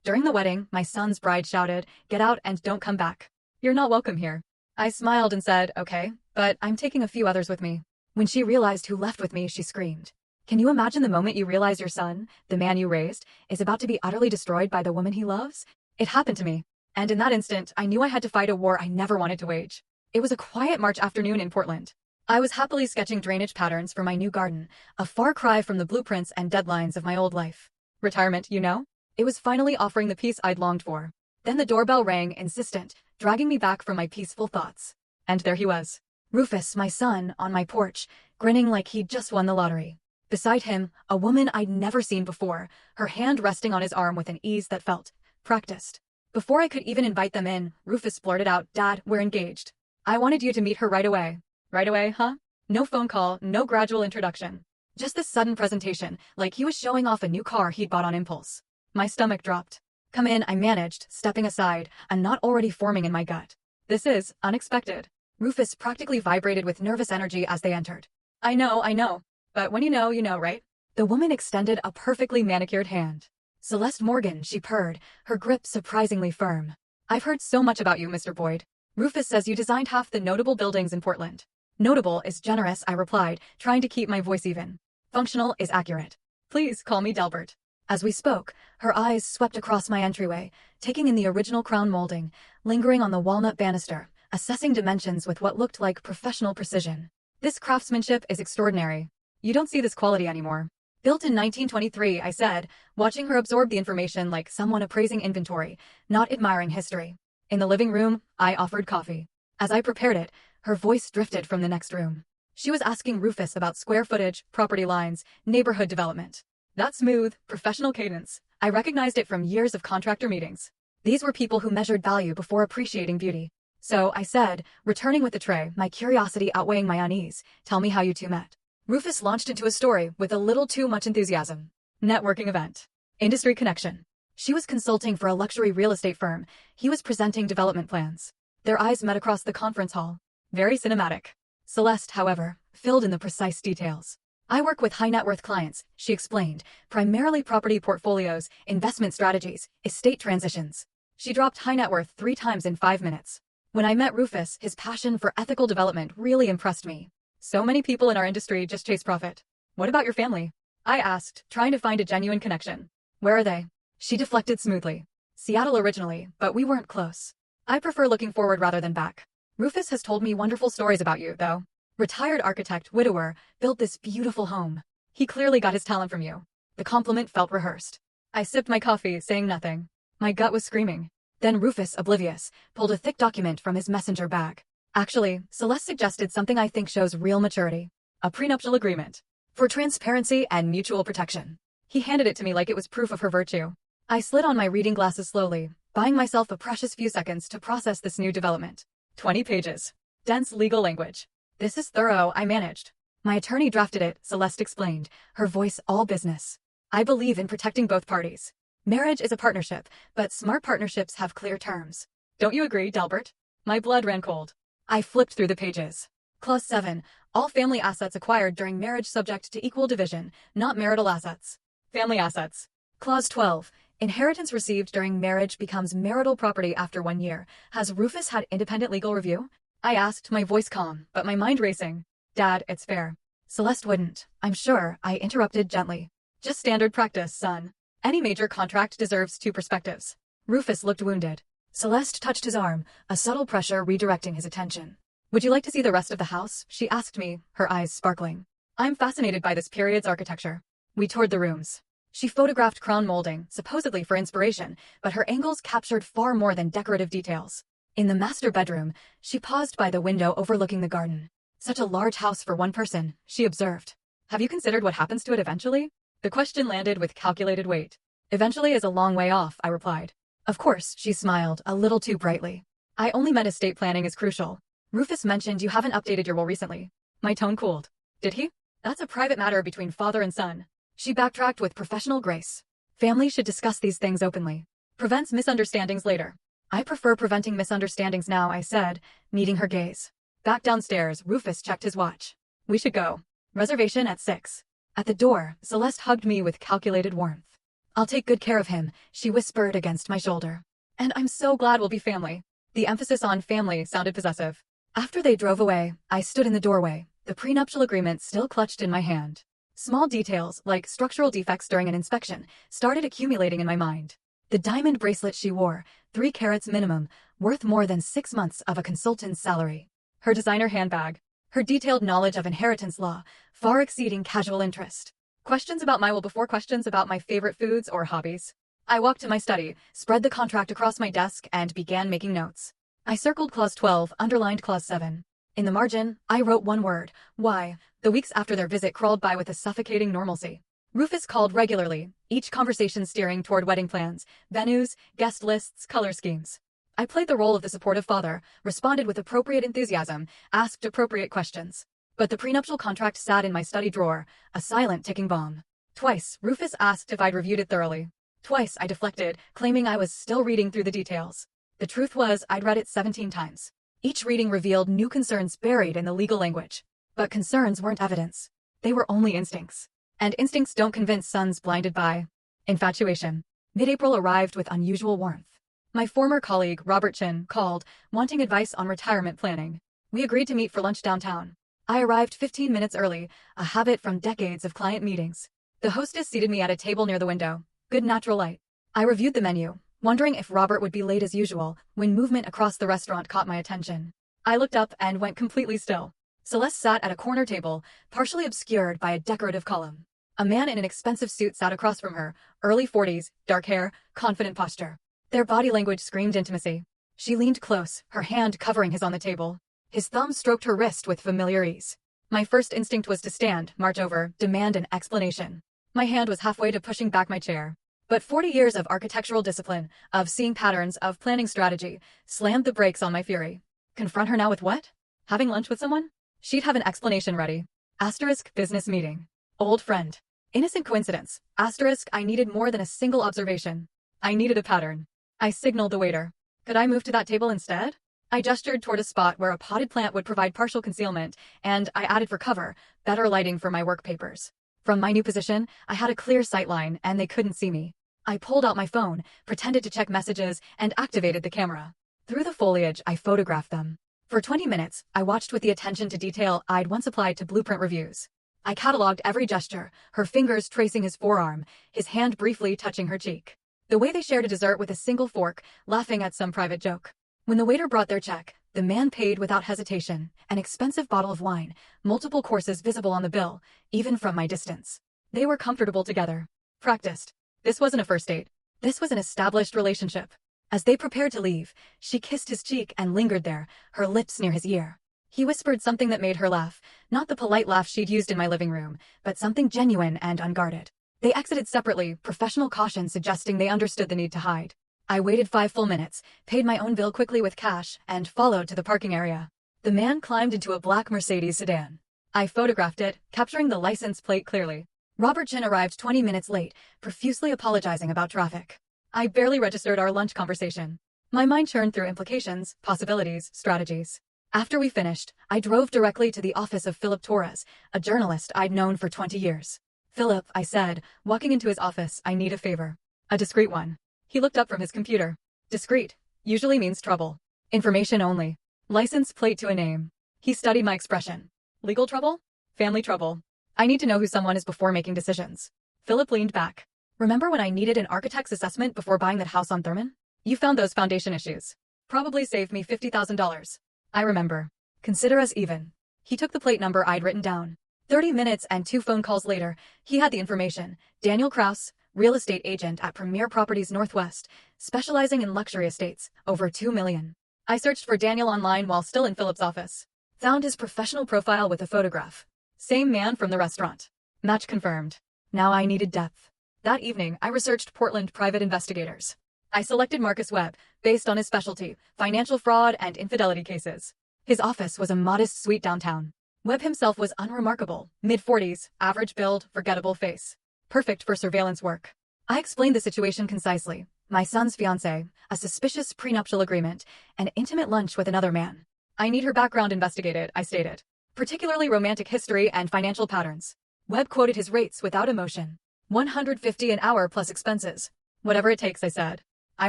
During the wedding, my son's bride shouted, "Get out and don't come back. You're not welcome here." I smiled and said, "Okay, but I'm taking a few others with me." When she realized who left with me, she screamed. Can you imagine the moment you realize your son, the man you raised, is about to be utterly destroyed by the woman he loves? It happened to me. And in that instant, I knew I had to fight a war I never wanted to wage. It was a quiet March afternoon in Portland. I was happily sketching drainage patterns for my new garden, a far cry from the blueprints and deadlines of my old life. Retirement, you know? It was finally offering the peace I'd longed for. Then the doorbell rang, insistent, dragging me back from my peaceful thoughts. And there he was. Rufus, my son, on my porch, grinning like he'd just won the lottery. Beside him, a woman I'd never seen before, her hand resting on his arm with an ease that felt practiced. Before I could even invite them in, Rufus blurted out, "Dad, we're engaged. I wanted you to meet her right away." Right away, huh? No phone call, no gradual introduction. Just this sudden presentation, like he was showing off a new car he'd bought on impulse. My stomach dropped. "Come in," I managed, stepping aside, a knot already forming in my gut. "This is unexpected." Rufus practically vibrated with nervous energy as they entered. I know. But when you know, right?" The woman extended a perfectly manicured hand. "Celeste Morgan," she purred, her grip surprisingly firm. "I've heard so much about you, Mr. Boyd. Rufus says you designed half the notable buildings in Portland." "Notable is generous," I replied, trying to keep my voice even. "Functional is accurate. Please call me Delbert." As we spoke, her eyes swept across my entryway, taking in the original crown molding, lingering on the walnut banister, assessing dimensions with what looked like professional precision. "This craftsmanship is extraordinary. You don't see this quality anymore." "Built in 1923, I said, watching her absorb the information like someone appraising inventory, not admiring history. In the living room, I offered coffee. As I prepared it, her voice drifted from the next room. She was asking Rufus about square footage, property lines, neighborhood development. That smooth, professional cadence, I recognized it from years of contractor meetings. These were people who measured value before appreciating beauty. "So," I said, returning with the tray, my curiosity outweighing my unease, "tell me how you two met." Rufus launched into a story with a little too much enthusiasm. "Networking event. Industry connection." She was consulting for a luxury real estate firm. He was presenting development plans. Their eyes met across the conference hall. Very cinematic. Celeste, however, filled in the precise details. "I work with high-net-worth clients," she explained, "primarily property portfolios, investment strategies, estate transitions." She dropped high net worth 3 times in 5 minutes. When I met Rufus, his passion for ethical development really impressed me. "So many people in our industry just chase profit. What about your family?" I asked, trying to find a genuine connection. "Where are they?" She deflected smoothly. "Seattle originally, but we weren't close. I prefer looking forward rather than back. Rufus has told me wonderful stories about you, though. Retired architect, widower, built this beautiful home. He clearly got his talent from you." The compliment felt rehearsed. I sipped my coffee, saying nothing. My gut was screaming. Then Rufus, oblivious, pulled a thick document from his messenger bag. "Actually, Celeste suggested something I think shows real maturity. A prenuptial agreement. For transparency and mutual protection." He handed it to me like it was proof of her virtue. I slid on my reading glasses slowly, buying myself a precious few seconds to process this new development. 20 pages. Dense legal language. "This is thorough," I managed. "My attorney drafted it," Celeste explained, her voice all business. "I believe in protecting both parties. Marriage is a partnership, but smart partnerships have clear terms. Don't you agree, Delbert?" My blood ran cold. I flipped through the pages. Clause 7. All family assets acquired during marriage subject to equal division, not marital assets. Family assets. Clause 12. Inheritance received during marriage becomes marital property after 1 year. Has Rufus had independent legal review? I asked, my voice calm, but my mind racing. "Dad, it's fair." "Celeste wouldn't, I'm sure," I interrupted gently. "Just standard practice, son. Any major contract deserves 2 perspectives." Rufus looked wounded. Celeste touched his arm, a subtle pressure redirecting his attention. "Would you like to see the rest of the house?" she asked me, her eyes sparkling. "I'm fascinated by this period's architecture." We toured the rooms. She photographed crown molding, supposedly for inspiration, but her angles captured far more than decorative details. In the master bedroom, she paused by the window overlooking the garden. "Such a large house for one person," she observed. "Have you considered what happens to it eventually?" The question landed with calculated weight. "Eventually is a long way off," I replied. "Of course," she smiled, a little too brightly. "I only meant estate planning is crucial. Rufus mentioned you haven't updated your will recently." My tone cooled. "Did he?" "That's a private matter between father and son." She backtracked with professional grace. "Families should discuss these things openly. Prevents misunderstandings later." "I prefer preventing misunderstandings now," I said, meeting her gaze. Back downstairs, Rufus checked his watch. "We should go. Reservation at 6. At the door, Celeste hugged me with calculated warmth. I'll take good care of him, she whispered against my shoulder. And I'm so glad we'll be family. The emphasis on family sounded possessive. After they drove away, I stood in the doorway, the prenuptial agreement still clutched in my hand. Small details, like structural defects during an inspection, started accumulating in my mind. The diamond bracelet she wore, 3 carats minimum, worth more than 6 months of a consultant's salary. Her designer handbag. Her detailed knowledge of inheritance law, far exceeding casual interest. Questions about my will before questions about my favorite foods or hobbies. I walked to my study, spread the contract across my desk, and began making notes. I circled clause 12, underlined clause 7. In the margin, I wrote one word, why. The weeks after their visit crawled by with a suffocating normalcy. Rufus called regularly, each conversation steering toward wedding plans, venues, guest lists, color schemes. I played the role of the supportive father, responded with appropriate enthusiasm, asked appropriate questions. But the prenuptial contract sat in my study drawer, a silent ticking bomb. Twice, Rufus asked if I'd reviewed it thoroughly. Twice, I deflected, claiming I was still reading through the details. The truth was, I'd read it 17 times. Each reading revealed new concerns buried in the legal language. But concerns weren't evidence. They were only instincts. And instincts don't convince sons blinded by infatuation. Mid-April arrived with unusual warmth. My former colleague, Robert Chin, called, wanting advice on retirement planning. We agreed to meet for lunch downtown. I arrived 15 minutes early, a habit from decades of client meetings. The hostess seated me at a table near the window. Good natural light. I reviewed the menu, wondering if Robert would be late as usual, when movement across the restaurant caught my attention. I looked up and went completely still. Celeste sat at a corner table, partially obscured by a decorative column. A man in an expensive suit sat across from her, early 40s, dark hair, confident posture. Their body language screamed intimacy. She leaned close, her hand covering his on the table. His thumb stroked her wrist with familiar ease. My first instinct was to stand, march over, demand an explanation. My hand was halfway to pushing back my chair. But 40 years of architectural discipline, of seeing patterns, of planning strategy, slammed the brakes on my fury. Confront her now with what? Having lunch with someone? She'd have an explanation ready. Asterisk business meeting. Old friend. Innocent coincidence. Asterisk I needed more than a single observation. I needed a pattern. I signaled the waiter. Could I move to that table instead? I gestured toward a spot where a potted plant would provide partial concealment, and I added for cover, better lighting for my work papers. From my new position, I had a clear sight line, and they couldn't see me. I pulled out my phone, pretended to check messages, and activated the camera. Through the foliage, I photographed them. For 20 minutes, I watched with the attention to detail I'd once applied to blueprint reviews. I cataloged every gesture, her fingers tracing his forearm, his hand briefly touching her cheek. The way they shared a dessert with a single fork, laughing at some private joke. When the waiter brought their check, the man paid without hesitation, an expensive bottle of wine, multiple courses visible on the bill, even from my distance. They were comfortable together. Practiced. This wasn't a first date. This was an established relationship. As they prepared to leave, she kissed his cheek and lingered there, her lips near his ear. He whispered something that made her laugh, not the polite laugh she'd used in my living room, but something genuine and unguarded. They exited separately, professional caution suggesting they understood the need to hide. I waited 5 full minutes, paid my own bill quickly with cash, and followed to the parking area. The man climbed into a black Mercedes sedan. I photographed it, capturing the license plate clearly. Robert Chin arrived 20 minutes late, profusely apologizing about traffic. I barely registered our lunch conversation. My mind churned through implications, possibilities, strategies. After we finished, I drove directly to the office of Philip Torres, a journalist I'd known for 20 years. Philip, I said, walking into his office, I need a favor. A discreet one. He looked up from his computer. Discreet usually means trouble. Information only. License plate to a name. He studied my expression. Legal trouble? Family trouble. I need to know who someone is before making decisions. Philip leaned back. Remember when I needed an architect's assessment before buying that house on Thurman? You found those foundation issues. Probably saved me $50,000. I remember. Consider us even. He took the plate number I'd written down. 30 minutes and 2 phone calls later, he had the information. Daniel Kraus, real estate agent at Premier Properties Northwest, specializing in luxury estates, over $2 million. I searched for Daniel online while still in Philip's office. Found his professional profile with a photograph. Same man from the restaurant. Match confirmed. Now I needed depth. That evening, I researched Portland private investigators. I selected Marcus Webb, based on his specialty, financial fraud and infidelity cases. His office was a modest suite downtown. Webb himself was unremarkable, mid-40s, average build, forgettable face. Perfect for surveillance work. I explained the situation concisely. My son's fiancé, a suspicious prenuptial agreement, an intimate lunch with another man. I need her background investigated, I stated. Particularly romantic history and financial patterns. Webb quoted his rates without emotion. $150 an hour plus expenses. Whatever it takes, I said. I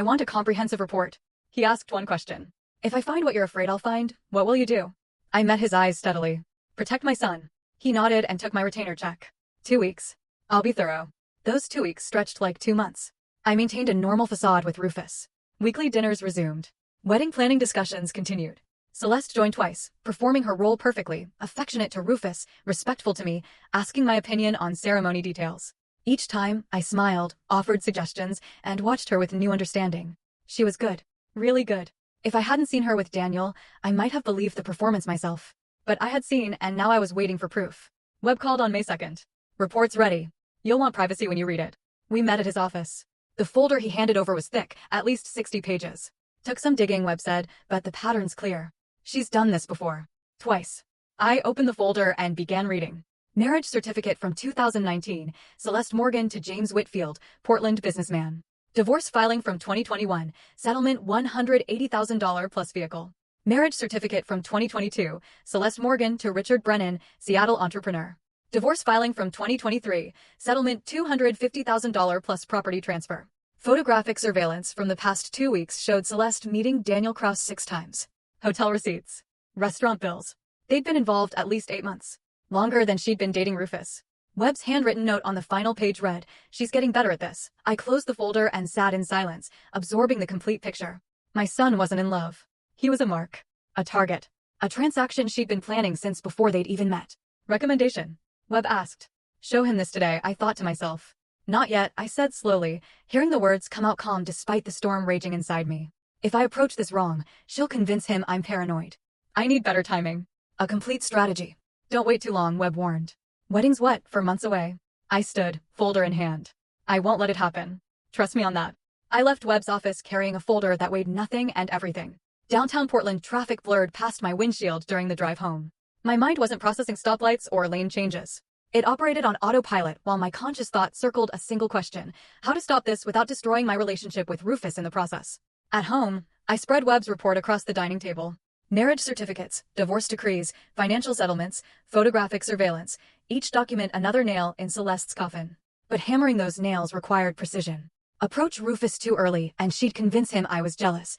want a comprehensive report. He asked one question. If I find what you're afraid I'll find, what will you do? I met his eyes steadily. Protect my son. He nodded and took my retainer check. 2 weeks. I'll be thorough. Those 2 weeks stretched like 2 months. I maintained a normal facade with Rufus. Weekly dinners resumed. Wedding planning discussions continued. Celeste joined twice, performing her role perfectly, affectionate to Rufus, respectful to me, asking my opinion on ceremony details. Each time, I smiled, offered suggestions, and watched her with new understanding. She was good. Really good. If I hadn't seen her with Daniel, I might have believed the performance myself. But I had seen, and now I was waiting for proof. Webb called on May 2nd. Report's ready. You'll want privacy when you read it. We met at his office. The folder he handed over was thick, at least 60 pages. Took some digging, Webb said, but the pattern's clear. She's done this before. Twice. I opened the folder and began reading. Marriage certificate from 2019, Celeste Morgan to James Whitfield, Portland businessman. Divorce filing from 2021, settlement $180,000 plus vehicle. Marriage certificate from 2022, Celeste Morgan to Richard Brennan, Seattle entrepreneur. Divorce filing from 2023, settlement $250,000 plus property transfer. Photographic surveillance from the past 2 weeks showed Celeste meeting Daniel Kraus 6 times. Hotel receipts. Restaurant bills. They'd been involved at least 8 months. Longer than she'd been dating Rufus. Webb's handwritten note on the final page read, "She's getting better at this." I closed the folder and sat in silence, absorbing the complete picture. My son wasn't in love. He was a mark. A target. A transaction she'd been planning since before they'd even met. Recommendation? Webb asked. Show him this today, I thought to myself. Not yet, I said slowly, hearing the words come out calm despite the storm raging inside me. If I approach this wrong, she'll convince him I'm paranoid. I need better timing. A complete strategy. Don't wait too long, Webb warned. Wedding's what, for months away? I stood, folder in hand. I won't let it happen. Trust me on that. I left Webb's office carrying a folder that weighed nothing and everything. Downtown Portland traffic blurred past my windshield during the drive home. My mind wasn't processing stoplights or lane changes. It operated on autopilot while my conscious thought circled a single question: how to stop this without destroying my relationship with Rufus in the process. At home, I spread Webb's report across the dining table. Marriage certificates, divorce decrees, financial settlements, photographic surveillance, each document another nail in Celeste's coffin. But hammering those nails required precision. Approach Rufus too early and she'd convince him I was jealous.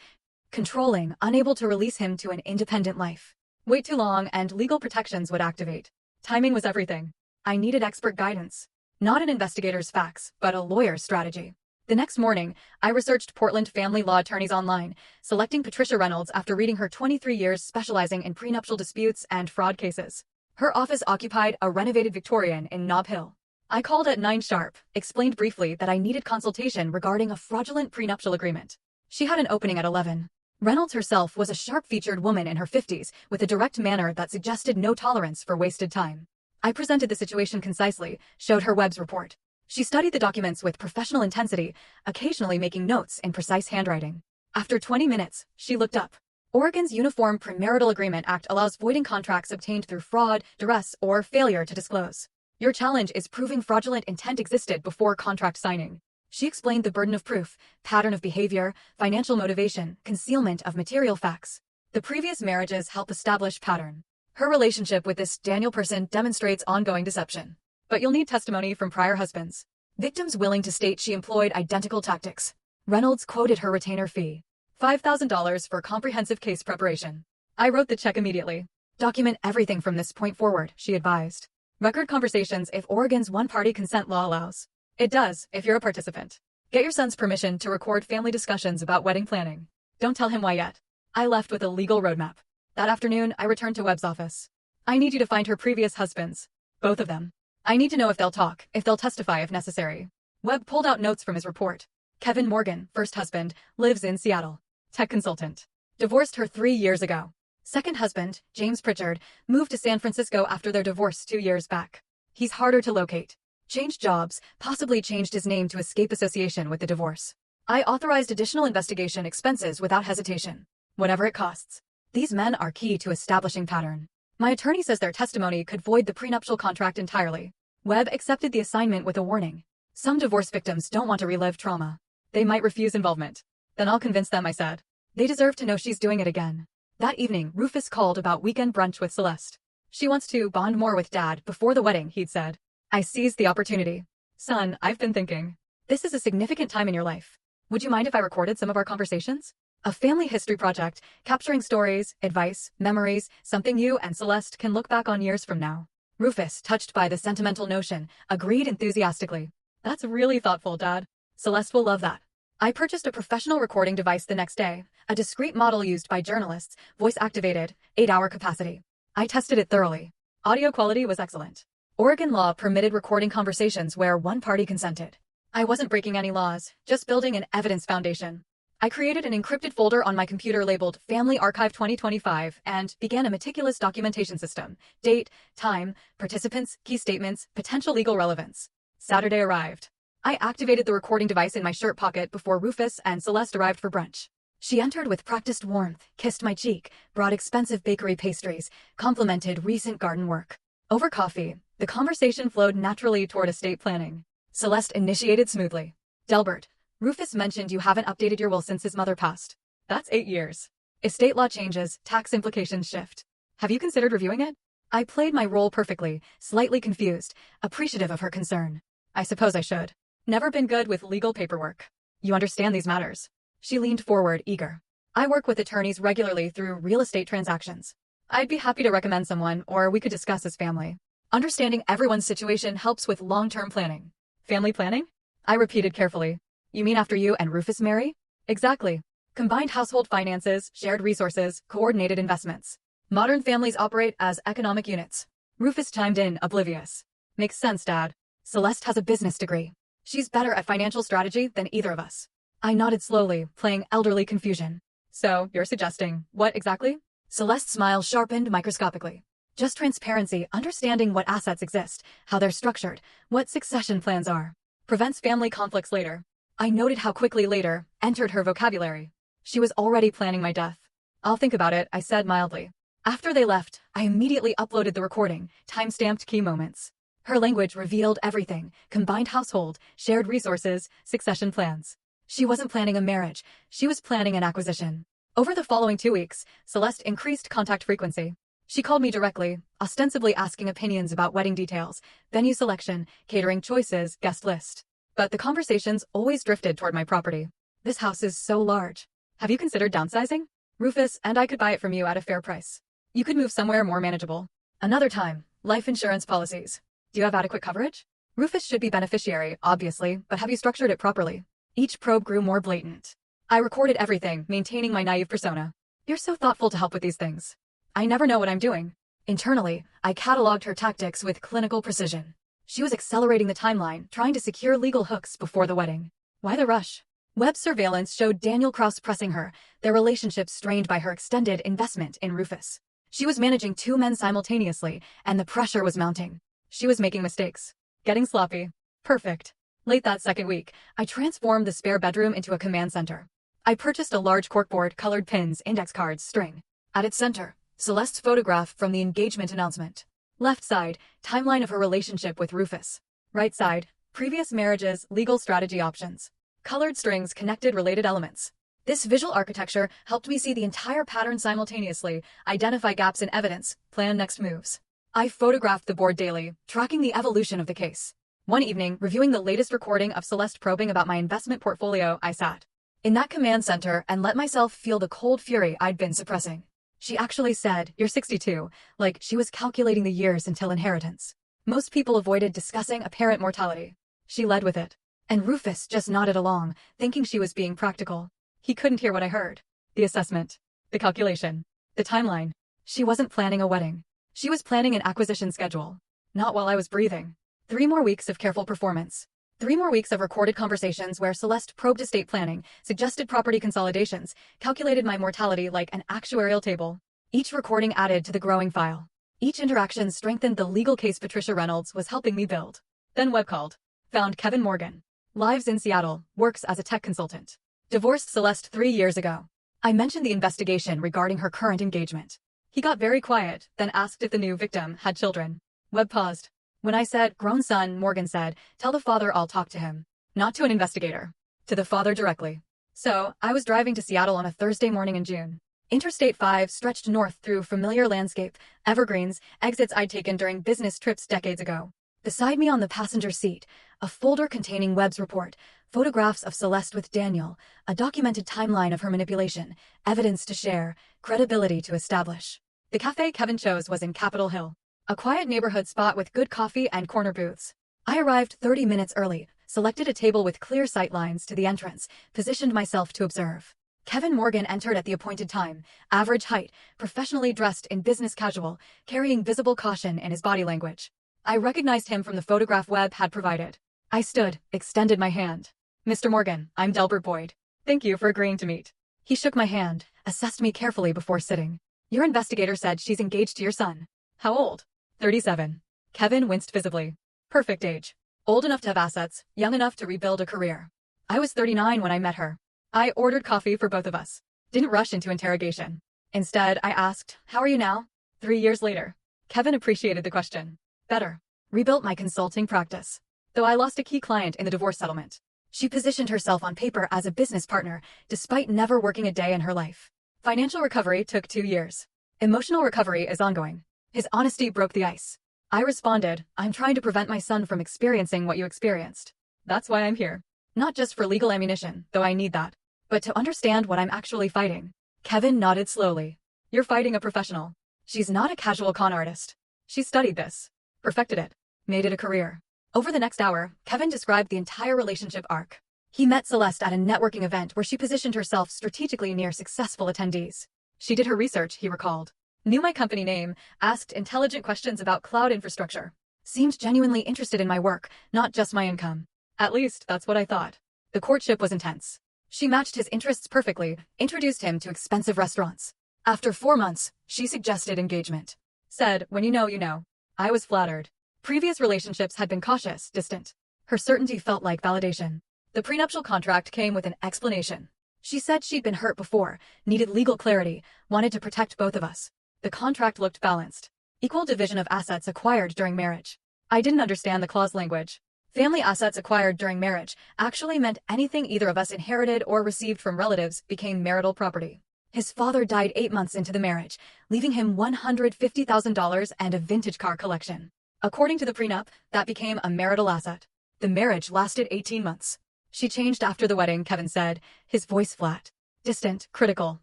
Controlling, unable to release him to an independent life. Wait too long and legal protections would activate. Timing was everything. I needed expert guidance. Not an investigator's facts, but a lawyer's strategy. The next morning, I researched Portland family law attorneys online, selecting Patricia Reynolds after reading her 23 years specializing in prenuptial disputes and fraud cases. Her office occupied a renovated Victorian in Nob Hill. I called at 9 sharp, explained briefly that I needed consultation regarding a fraudulent prenuptial agreement. She had an opening at 11. Reynolds herself was a sharp-featured woman in her 50s with a direct manner that suggested no tolerance for wasted time. I presented the situation concisely, showed her Webb's report. She studied the documents with professional intensity, occasionally making notes in precise handwriting. After 20 minutes, she looked up. Oregon's Uniform Premarital Agreement Act allows voiding contracts obtained through fraud, duress, or failure to disclose. Your challenge is proving fraudulent intent existed before contract signing. She explained the burden of proof, pattern of behavior, financial motivation, concealment of material facts. The previous marriages help establish pattern. Her relationship with this Daniel person demonstrates ongoing deception. But you'll need testimony from prior husbands. Victims willing to state she employed identical tactics. Reynolds quoted her retainer fee. $5,000 for comprehensive case preparation. I wrote the check immediately. Document everything from this point forward, she advised. Record conversations if Oregon's one-party consent law allows. It does, if you're a participant. Get your son's permission to record family discussions about wedding planning. Don't tell him why yet. I left with a legal roadmap. That afternoon, I returned to Webb's office. I need you to find her previous husbands. Both of them. I need to know if they'll talk, if they'll testify if necessary. Webb pulled out notes from his report. Kevin Morgan, first husband, lives in Seattle. Tech consultant. Divorced her 3 years ago. Second husband, James Pritchard, moved to San Francisco after their divorce 2 years back. He's harder to locate. Changed jobs, possibly changed his name to escape association with the divorce. I authorized additional investigation expenses without hesitation. Whatever it costs. These men are key to establishing pattern. My attorney says their testimony could void the prenuptial contract entirely. Webb accepted the assignment with a warning. Some divorce victims don't want to relive trauma. They might refuse involvement. Then I'll convince them, I said. They deserve to know she's doing it again. That evening, Rufus called about weekend brunch with Celeste. She wants to bond more with Dad before the wedding, he'd said. I seized the opportunity. Son, I've been thinking. This is a significant time in your life. Would you mind if I recorded some of our conversations? A family history project, capturing stories, advice, memories, something you and Celeste can look back on years from now. Rufus, touched by the sentimental notion, agreed enthusiastically. That's really thoughtful, Dad. Celeste will love that. I purchased a professional recording device the next day, a discreet model used by journalists, voice-activated, 8-hour capacity. I tested it thoroughly. Audio quality was excellent. Oregon law permitted recording conversations where one party consented. I wasn't breaking any laws, just building an evidence foundation. I created an encrypted folder on my computer labeled Family Archive 2025 and began a meticulous documentation system: date, time, participants, key statements, potential legal relevance. Saturday arrived. I activated the recording device in my shirt pocket before Rufus and Celeste arrived for brunch. She entered with practiced warmth, kissed my cheek, brought expensive bakery pastries, complimented recent garden work. Over coffee, the conversation flowed naturally toward estate planning. Celeste initiated smoothly. Delbert, Rufus mentioned you haven't updated your will since his mother passed. That's 8 years. Estate law changes, tax implications shift. Have you considered reviewing it? I played my role perfectly, slightly confused, appreciative of her concern. I suppose I should. Never been good with legal paperwork. You understand these matters. She leaned forward, eager. I work with attorneys regularly through real estate transactions. I'd be happy to recommend someone, or we could discuss as family. Understanding everyone's situation helps with long-term planning. Family planning? I repeated carefully. You mean after you and Rufus marry? Exactly. Combined household finances, shared resources, coordinated investments. Modern families operate as economic units. Rufus chimed in, oblivious. Makes sense, Dad. Celeste has a business degree. She's better at financial strategy than either of us. I nodded slowly, playing elderly confusion. So, you're suggesting, what exactly? Celeste's smile sharpened microscopically. Just transparency, understanding what assets exist, how they're structured, what succession plans are. Prevents family conflicts later. I noted how quickly later entered her vocabulary. She was already planning my death. I'll think about it, I said mildly. After they left, I immediately uploaded the recording, time-stamped key moments. Her language revealed everything: combined household, shared resources, succession plans. She wasn't planning a marriage, she was planning an acquisition. Over the following 2 weeks, Celeste increased contact frequency. She called me directly, ostensibly asking opinions about wedding details, venue selection, catering choices, guest list. But the conversations always drifted toward my property. This house is so large. Have you considered downsizing? Rufus and I could buy it from you at a fair price. You could move somewhere more manageable. Another time, life insurance policies. Do you have adequate coverage? Rufus should be beneficiary, obviously, but have you structured it properly? Each probe grew more blatant. I recorded everything, maintaining my naive persona. You're so thoughtful to help with these things. I never know what I'm doing. Internally, I cataloged her tactics with clinical precision. She was accelerating the timeline, trying to secure legal hooks before the wedding. Why the rush? Web surveillance showed Daniel Kraus pressing her, their relationship strained by her extended investment in Rufus. She was managing 2 men simultaneously, and the pressure was mounting. She was making mistakes. Getting sloppy. Perfect. Late that second week, I transformed the spare bedroom into a command center. I purchased a large corkboard, colored pins, index cards, string. At its center, Celeste's photograph from the engagement announcement. Left side, timeline of her relationship with Rufus. Right side, previous marriages, legal strategy options. Colored strings connected related elements. This visual architecture helped me see the entire pattern simultaneously, identify gaps in evidence, plan next moves. I photographed the board daily, tracking the evolution of the case. One evening, reviewing the latest recording of Celeste probing about my investment portfolio, I sat in that command center and let myself feel the cold fury I'd been suppressing. She actually said, "You're 62, like she was calculating the years until inheritance. Most people avoided discussing apparent mortality. She led with it. And Rufus just nodded along, thinking she was being practical. He couldn't hear what I heard. The assessment. The calculation. The timeline. She wasn't planning a wedding. She was planning an acquisition schedule. Not while I was breathing. 3 more weeks of careful performance. 3 more weeks of recorded conversations where Celeste probed estate planning, suggested property consolidations, calculated my mortality like an actuarial table. Each recording added to the growing file. Each interaction strengthened the legal case Patricia Reynolds was helping me build. Then web called. Found Kevin Morgan. Lives in Seattle, works as a tech consultant. Divorced Celeste 3 years ago. I mentioned the investigation regarding her current engagement. He got very quiet, then asked if the new victim had children. Webb paused. When I said, grown son, Morgan said, tell the father I'll talk to him. Not to an investigator. To the father directly. So, I was driving to Seattle on a Thursday morning in June. Interstate 5 stretched north through familiar landscape, evergreens, exits I'd taken during business trips decades ago. Beside me on the passenger seat, a folder containing Webb's report, photographs of Celeste with Daniel, a documented timeline of her manipulation, evidence to share, credibility to establish. The cafe Kevin chose was in Capitol Hill, a quiet neighborhood spot with good coffee and corner booths. I arrived 30 minutes early, selected a table with clear sight lines to the entrance, positioned myself to observe. Kevin Morgan entered at the appointed time, average height, professionally dressed in business casual, carrying visible caution in his body language. I recognized him from the photograph Webb had provided. I stood, extended my hand. "Mr. Morgan, I'm Delbert Boyd. Thank you for agreeing to meet." He shook my hand, assessed me carefully before sitting. "Your investigator said she's engaged to your son. How old?" 37. Kevin winced visibly. Perfect age. Old enough to have assets, young enough to rebuild a career. I was 39 when I met her. I ordered coffee for both of us. Didn't rush into interrogation. Instead, I asked, "How are you now?" 3 years later. Kevin appreciated the question. Better. Rebuilt my consulting practice. Though I lost a key client in the divorce settlement. She positioned herself on paper as a business partner, despite never working a day in her life. Financial recovery took 2 years. Emotional recovery is ongoing. His honesty broke the ice. I responded, "I'm trying to prevent my son from experiencing what you experienced. That's why I'm here. Not just for legal ammunition, though I need that, but to understand what I'm actually fighting." Kevin nodded slowly. "You're fighting a professional. She's not a casual con artist. She studied this. Perfected it. Made it a career." Over the next hour, Kevin described the entire relationship arc. He met Celeste at a networking event where she positioned herself strategically near successful attendees. She did her research, he recalled. Knew my company name, asked intelligent questions about cloud infrastructure. Seemed genuinely interested in my work, not just my income. At least, that's what I thought. The courtship was intense. She matched his interests perfectly, introduced him to expensive restaurants. After 4 months, she suggested engagement. Said, "When you know, you know." I was flattered. Previous relationships had been cautious, distant. Her certainty felt like validation. The prenuptial contract came with an explanation. She said she'd been hurt before, needed legal clarity, wanted to protect both of us. The contract looked balanced. Equal division of assets acquired during marriage. I didn't understand the clause language. Family assets acquired during marriage actually meant anything either of us inherited or received from relatives became marital property. His father died 8 months into the marriage, leaving him $150,000 and a vintage car collection. According to the prenup, that became a marital asset. The marriage lasted 18 months. She changed after the wedding, Kevin said, his voice flat. Distant, critical,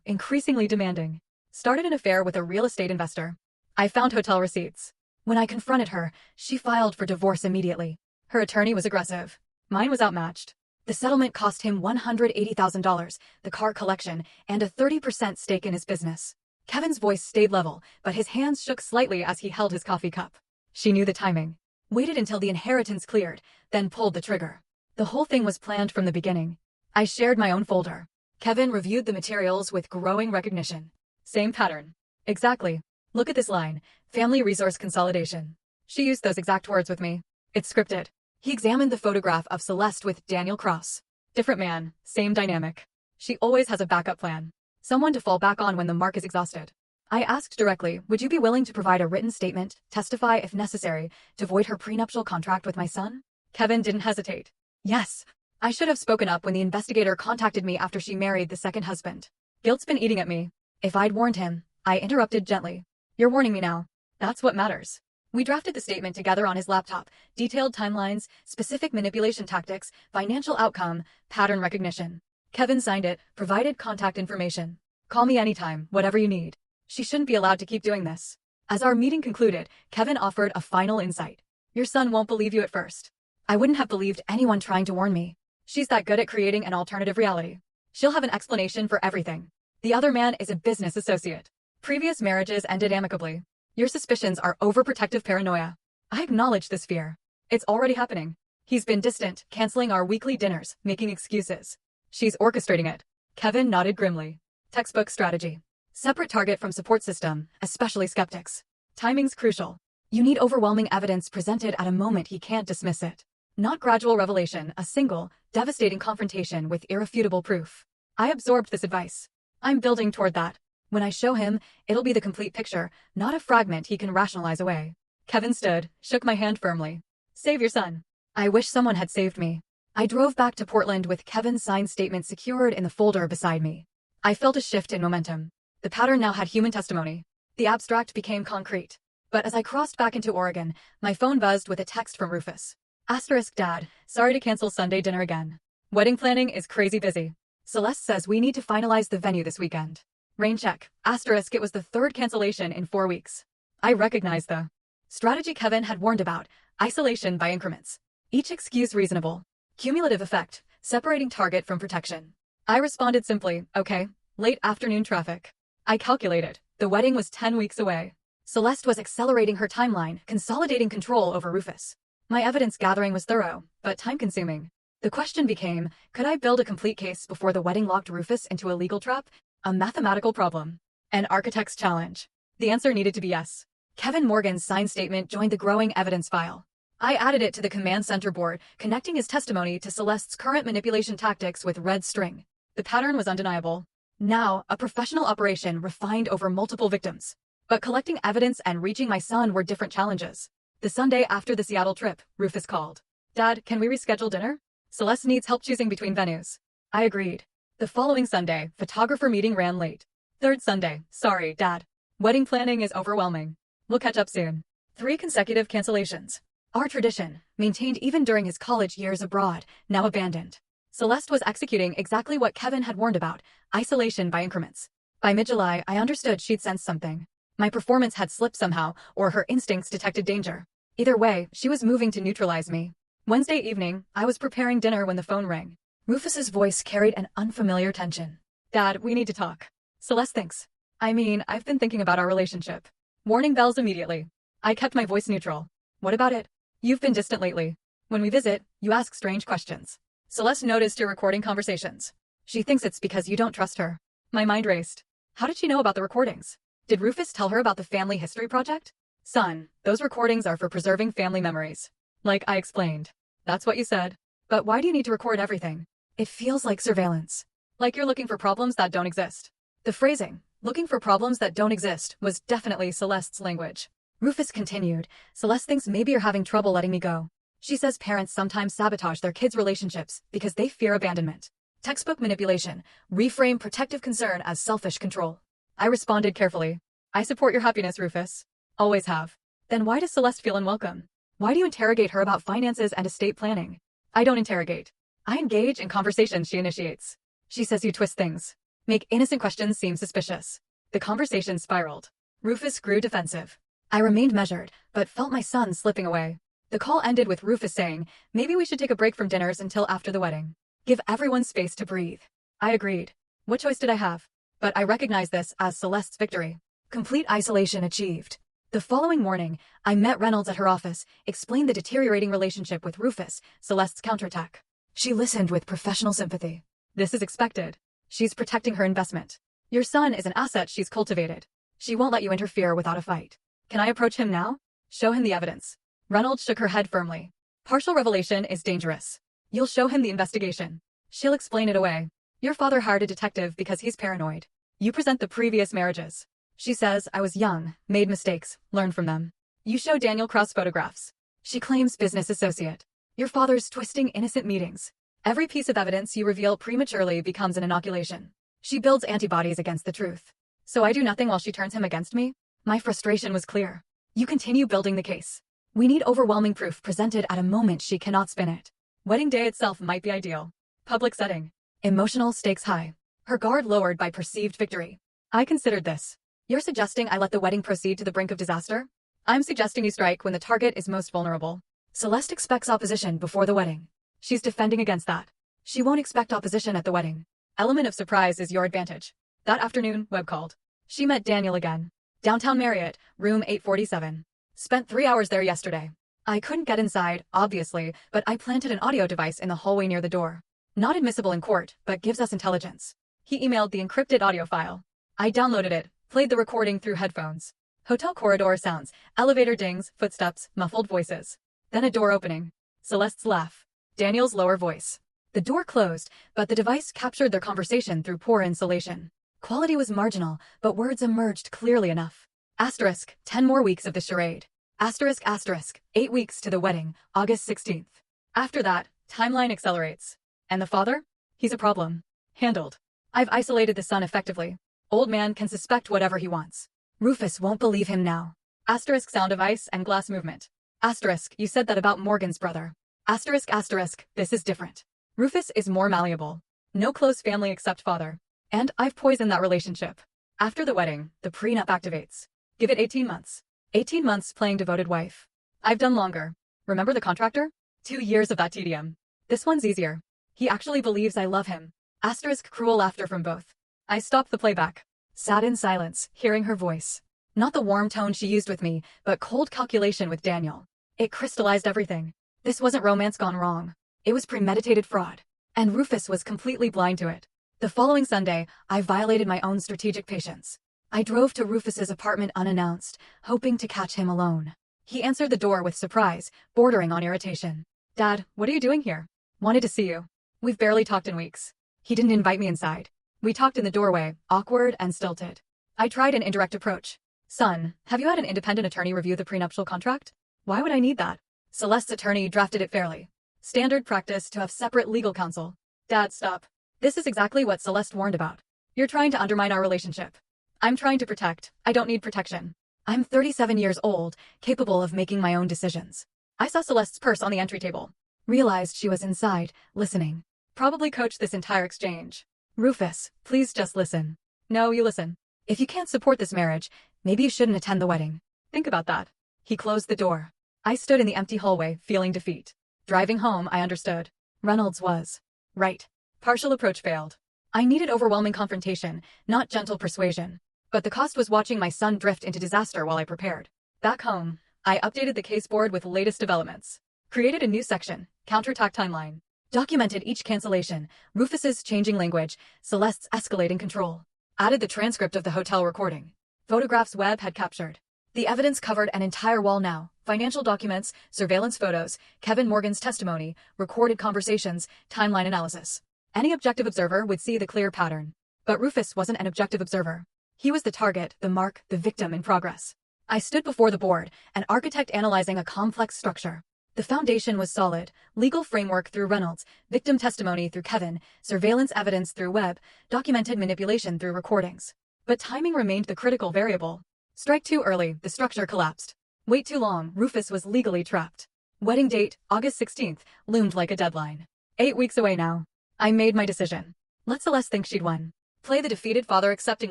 increasingly demanding. Started an affair with a real estate investor. I found hotel receipts. When I confronted her, she filed for divorce immediately. Her attorney was aggressive. Mine was outmatched. The settlement cost him $180,000, the car collection, and a 30% stake in his business. Kevin's voice stayed level, but his hands shook slightly as he held his coffee cup. She knew the timing. Waited until the inheritance cleared, then pulled the trigger. The whole thing was planned from the beginning. I shared my own folder. Kevin reviewed the materials with growing recognition. Same pattern. Exactly. Look at this line, family resource consolidation. She used those exact words with me. It's scripted. He examined the photograph of Celeste with Daniel Cross. Different man, same dynamic. She always has a backup plan. Someone to fall back on when the mark is exhausted. I asked directly, would you be willing to provide a written statement, testify if necessary, to void her prenuptial contract with my son? Kevin didn't hesitate. Yes. I should have spoken up when the investigator contacted me after she married the second husband. Guilt's been eating at me. If I'd warned him, I interrupted gently. You're warning me now. That's what matters. We drafted the statement together on his laptop, detailed timelines, specific manipulation tactics, financial outcome, pattern recognition. Kevin signed it, provided contact information. Call me anytime, whatever you need. She shouldn't be allowed to keep doing this. As our meeting concluded, Kevin offered a final insight. Your son won't believe you at first. I wouldn't have believed anyone trying to warn me. She's that good at creating an alternative reality. She'll have an explanation for everything. The other man is a business associate. Previous marriages ended amicably. Your suspicions are overprotective paranoia. I acknowledge this fear. It's already happening. He's been distant, canceling our weekly dinners, making excuses. She's orchestrating it. Kevin nodded grimly. Textbook strategy. Separate target from support system, especially skeptics. Timing's crucial. You need overwhelming evidence presented at a moment he can't dismiss it. Not gradual revelation, a single, devastating confrontation with irrefutable proof. I absorbed this advice. I'm building toward that. When I show him, it'll be the complete picture, not a fragment he can rationalize away. Kevin stood, shook my hand firmly. Save your son. I wish someone had saved me. I drove back to Portland with Kevin's signed statement secured in the folder beside me. I felt a shift in momentum. The pattern now had human testimony. The abstract became concrete. But as I crossed back into Oregon, my phone buzzed with a text from Rufus. Asterisk Dad, sorry to cancel Sunday dinner again. Wedding planning is crazy busy. Celeste says we need to finalize the venue this weekend. Rain check. Asterisk, it was the third cancellation in 4 weeks. I recognize the strategy Kevin had warned about, isolation by increments. Each excuse reasonable. Cumulative effect, separating target from protection. I responded simply, okay, late afternoon traffic. I calculated. The wedding was 10 weeks away. Celeste was accelerating her timeline, consolidating control over Rufus. My evidence gathering was thorough, but time-consuming. The question became, could I build a complete case before the wedding locked Rufus into a legal trap? A mathematical problem. An architect's challenge. The answer needed to be yes. Kevin Morgan's signed statement joined the growing evidence file. I added it to the command center board, connecting his testimony to Celeste's current manipulation tactics with red string. The pattern was undeniable. Now, a professional operation refined over multiple victims. But collecting evidence and reaching my son were different challenges. The Sunday after the Seattle trip, Rufus called. Dad, can we reschedule dinner? Celeste needs help choosing between venues. I agreed. The following Sunday, photographer meeting ran late. Third Sunday, sorry, Dad. Wedding planning is overwhelming. We'll catch up soon. 3 consecutive cancellations. Our tradition, maintained even during his college years abroad, now abandoned. Celeste was executing exactly what Kevin had warned about, isolation by increments. By mid-July, I understood she'd sensed something. My performance had slipped somehow, or her instincts detected danger. Either way, she was moving to neutralize me. Wednesday evening, I was preparing dinner when the phone rang. Rufus's voice carried an unfamiliar tension. Dad, we need to talk. Celeste thinks. I've been thinking about our relationship. Warning bells immediately. I kept my voice neutral. What about it? You've been distant lately. When we visit, you ask strange questions. Celeste noticed your recording conversations. She thinks it's because you don't trust her. My mind raced. How did she know about the recordings? Did Rufus tell her about the family history project? Son, those recordings are for preserving family memories. Like I explained. That's what you said. But why do you need to record everything? It feels like surveillance. Like you're looking for problems that don't exist. The phrasing, looking for problems that don't exist, was definitely Celeste's language. Rufus continued, Celeste thinks maybe you're having trouble letting me go. She says parents sometimes sabotage their kids' relationships because they fear abandonment. Textbook manipulation, reframe protective concern as selfish control. I responded carefully. I support your happiness, Rufus. Always have. Then why does Celeste feel unwelcome? Why do you interrogate her about finances and estate planning? I don't interrogate. I engage in conversations she initiates. She says you twist things. Make innocent questions seem suspicious. The conversation spiraled. Rufus grew defensive. I remained measured, but felt my son slipping away. The call ended with Rufus saying, maybe we should take a break from dinners until after the wedding. Give everyone space to breathe. I agreed. What choice did I have? But I recognized this as Celeste's victory. Complete isolation achieved. The following morning, I met Reynolds at her office, explained the deteriorating relationship with Rufus, Celeste's counterattack. She listened with professional sympathy. This is expected. She's protecting her investment. Your son is an asset she's cultivated. She won't let you interfere without a fight. Can I approach him now? Show him the evidence. Reynolds shook her head firmly. Partial revelation is dangerous. You'll show him the investigation. She'll explain it away. Your father hired a detective because he's paranoid. You present the previous marriages. She says I was young, made mistakes, learned from them. You show Daniel Cross photographs. She claims business associate. Your father's twisting innocent meetings. Every piece of evidence you reveal prematurely becomes an inoculation. She builds antibodies against the truth. So I do nothing while she turns him against me? My frustration was clear. You continue building the case. We need overwhelming proof presented at a moment she cannot spin it. Wedding day itself might be ideal. Public setting. Emotional stakes high. Her guard lowered by perceived victory. I considered this. You're suggesting I let the wedding proceed to the brink of disaster? I'm suggesting you strike when the target is most vulnerable. Celeste expects opposition before the wedding. She's defending against that. She won't expect opposition at the wedding. Element of surprise is your advantage. That afternoon, Webb called. She met Daniel again. Downtown Marriott, room 847. Spent 3 hours there yesterday. I couldn't get inside, obviously, but I planted an audio device in the hallway near the door. Not admissible in court, but gives us intelligence. He emailed the encrypted audio file. I downloaded it, played the recording through headphones. Hotel corridor sounds, elevator dings, footsteps, muffled voices. Then a door opening. Celeste's laugh. Daniel's lower voice. The door closed, but the device captured their conversation through poor insulation. Quality was marginal, but words emerged clearly enough. Asterisk, 10 more weeks of the charade. Asterisk, asterisk, 8 weeks to the wedding, August 16th. After that, timeline accelerates. And the father? He's a problem. Handled. I've isolated the son effectively. Old man can suspect whatever he wants. Rufus won't believe him now. Asterisk sound of ice and glass movement. Asterisk, you said that about Morgan's brother. Asterisk, this is different. Rufus is more malleable. No close family except father. And I've poisoned that relationship. After the wedding, the prenup activates. Give it 18 months. 18 months playing devoted wife. I've done longer. Remember the contractor? 2 years of that tedium. This one's easier. He actually believes I love him. Asterisk cruel laughter from both. I stopped the playback. Sat in silence, hearing her voice. Not the warm tone she used with me, but cold calculation with Daniel. It crystallized everything. This wasn't romance gone wrong. It was premeditated fraud. And Rufus was completely blind to it. The following Sunday, I violated my own strategic patience. I drove to Rufus's apartment unannounced, hoping to catch him alone. He answered the door with surprise, bordering on irritation. Dad, what are you doing here? Wanted to see you. We've barely talked in weeks. He didn't invite me inside. We talked in the doorway, awkward and stilted. I tried an indirect approach. Son, have you had an independent attorney review the prenuptial contract? Why would I need that? Celeste's attorney drafted it fairly. Standard practice to have separate legal counsel. Dad, stop. This is exactly what Celeste warned about. You're trying to undermine our relationship. I'm trying to protect. I don't need protection. I'm 37 years old, capable of making my own decisions. I saw Celeste's purse on the entry table. Realized she was inside, listening. Probably coached this entire exchange. Rufus, please just listen. No, you listen. If you can't support this marriage, maybe you shouldn't attend the wedding. Think about that. He closed the door. I stood in the empty hallway, feeling defeat. Driving home, I understood. Reynolds was right. Partial approach failed. I needed overwhelming confrontation, not gentle persuasion. But the cost was watching my son drift into disaster while I prepared. Back home, I updated the case board with latest developments. Created a new section, counterattack timeline. Documented each cancellation, Rufus's changing language, Celeste's escalating control. Added the transcript of the hotel recording. Photographs Webb had captured. The evidence covered an entire wall now. Financial documents, surveillance photos, Kevin Morgan's testimony, recorded conversations, timeline analysis. Any objective observer would see the clear pattern. But Rufus wasn't an objective observer. He was the target, the mark, the victim in progress. I stood before the board, an architect analyzing a complex structure. The foundation was solid, legal framework through Reynolds, victim testimony through Kevin, surveillance evidence through Webb, documented manipulation through recordings. But timing remained the critical variable. Strike too early, the structure collapsed. Wait too long, Rufus was legally trapped. Wedding date, August 16th, loomed like a deadline. 8 weeks away now. I made my decision. Let Celeste think she'd won. Play the defeated father accepting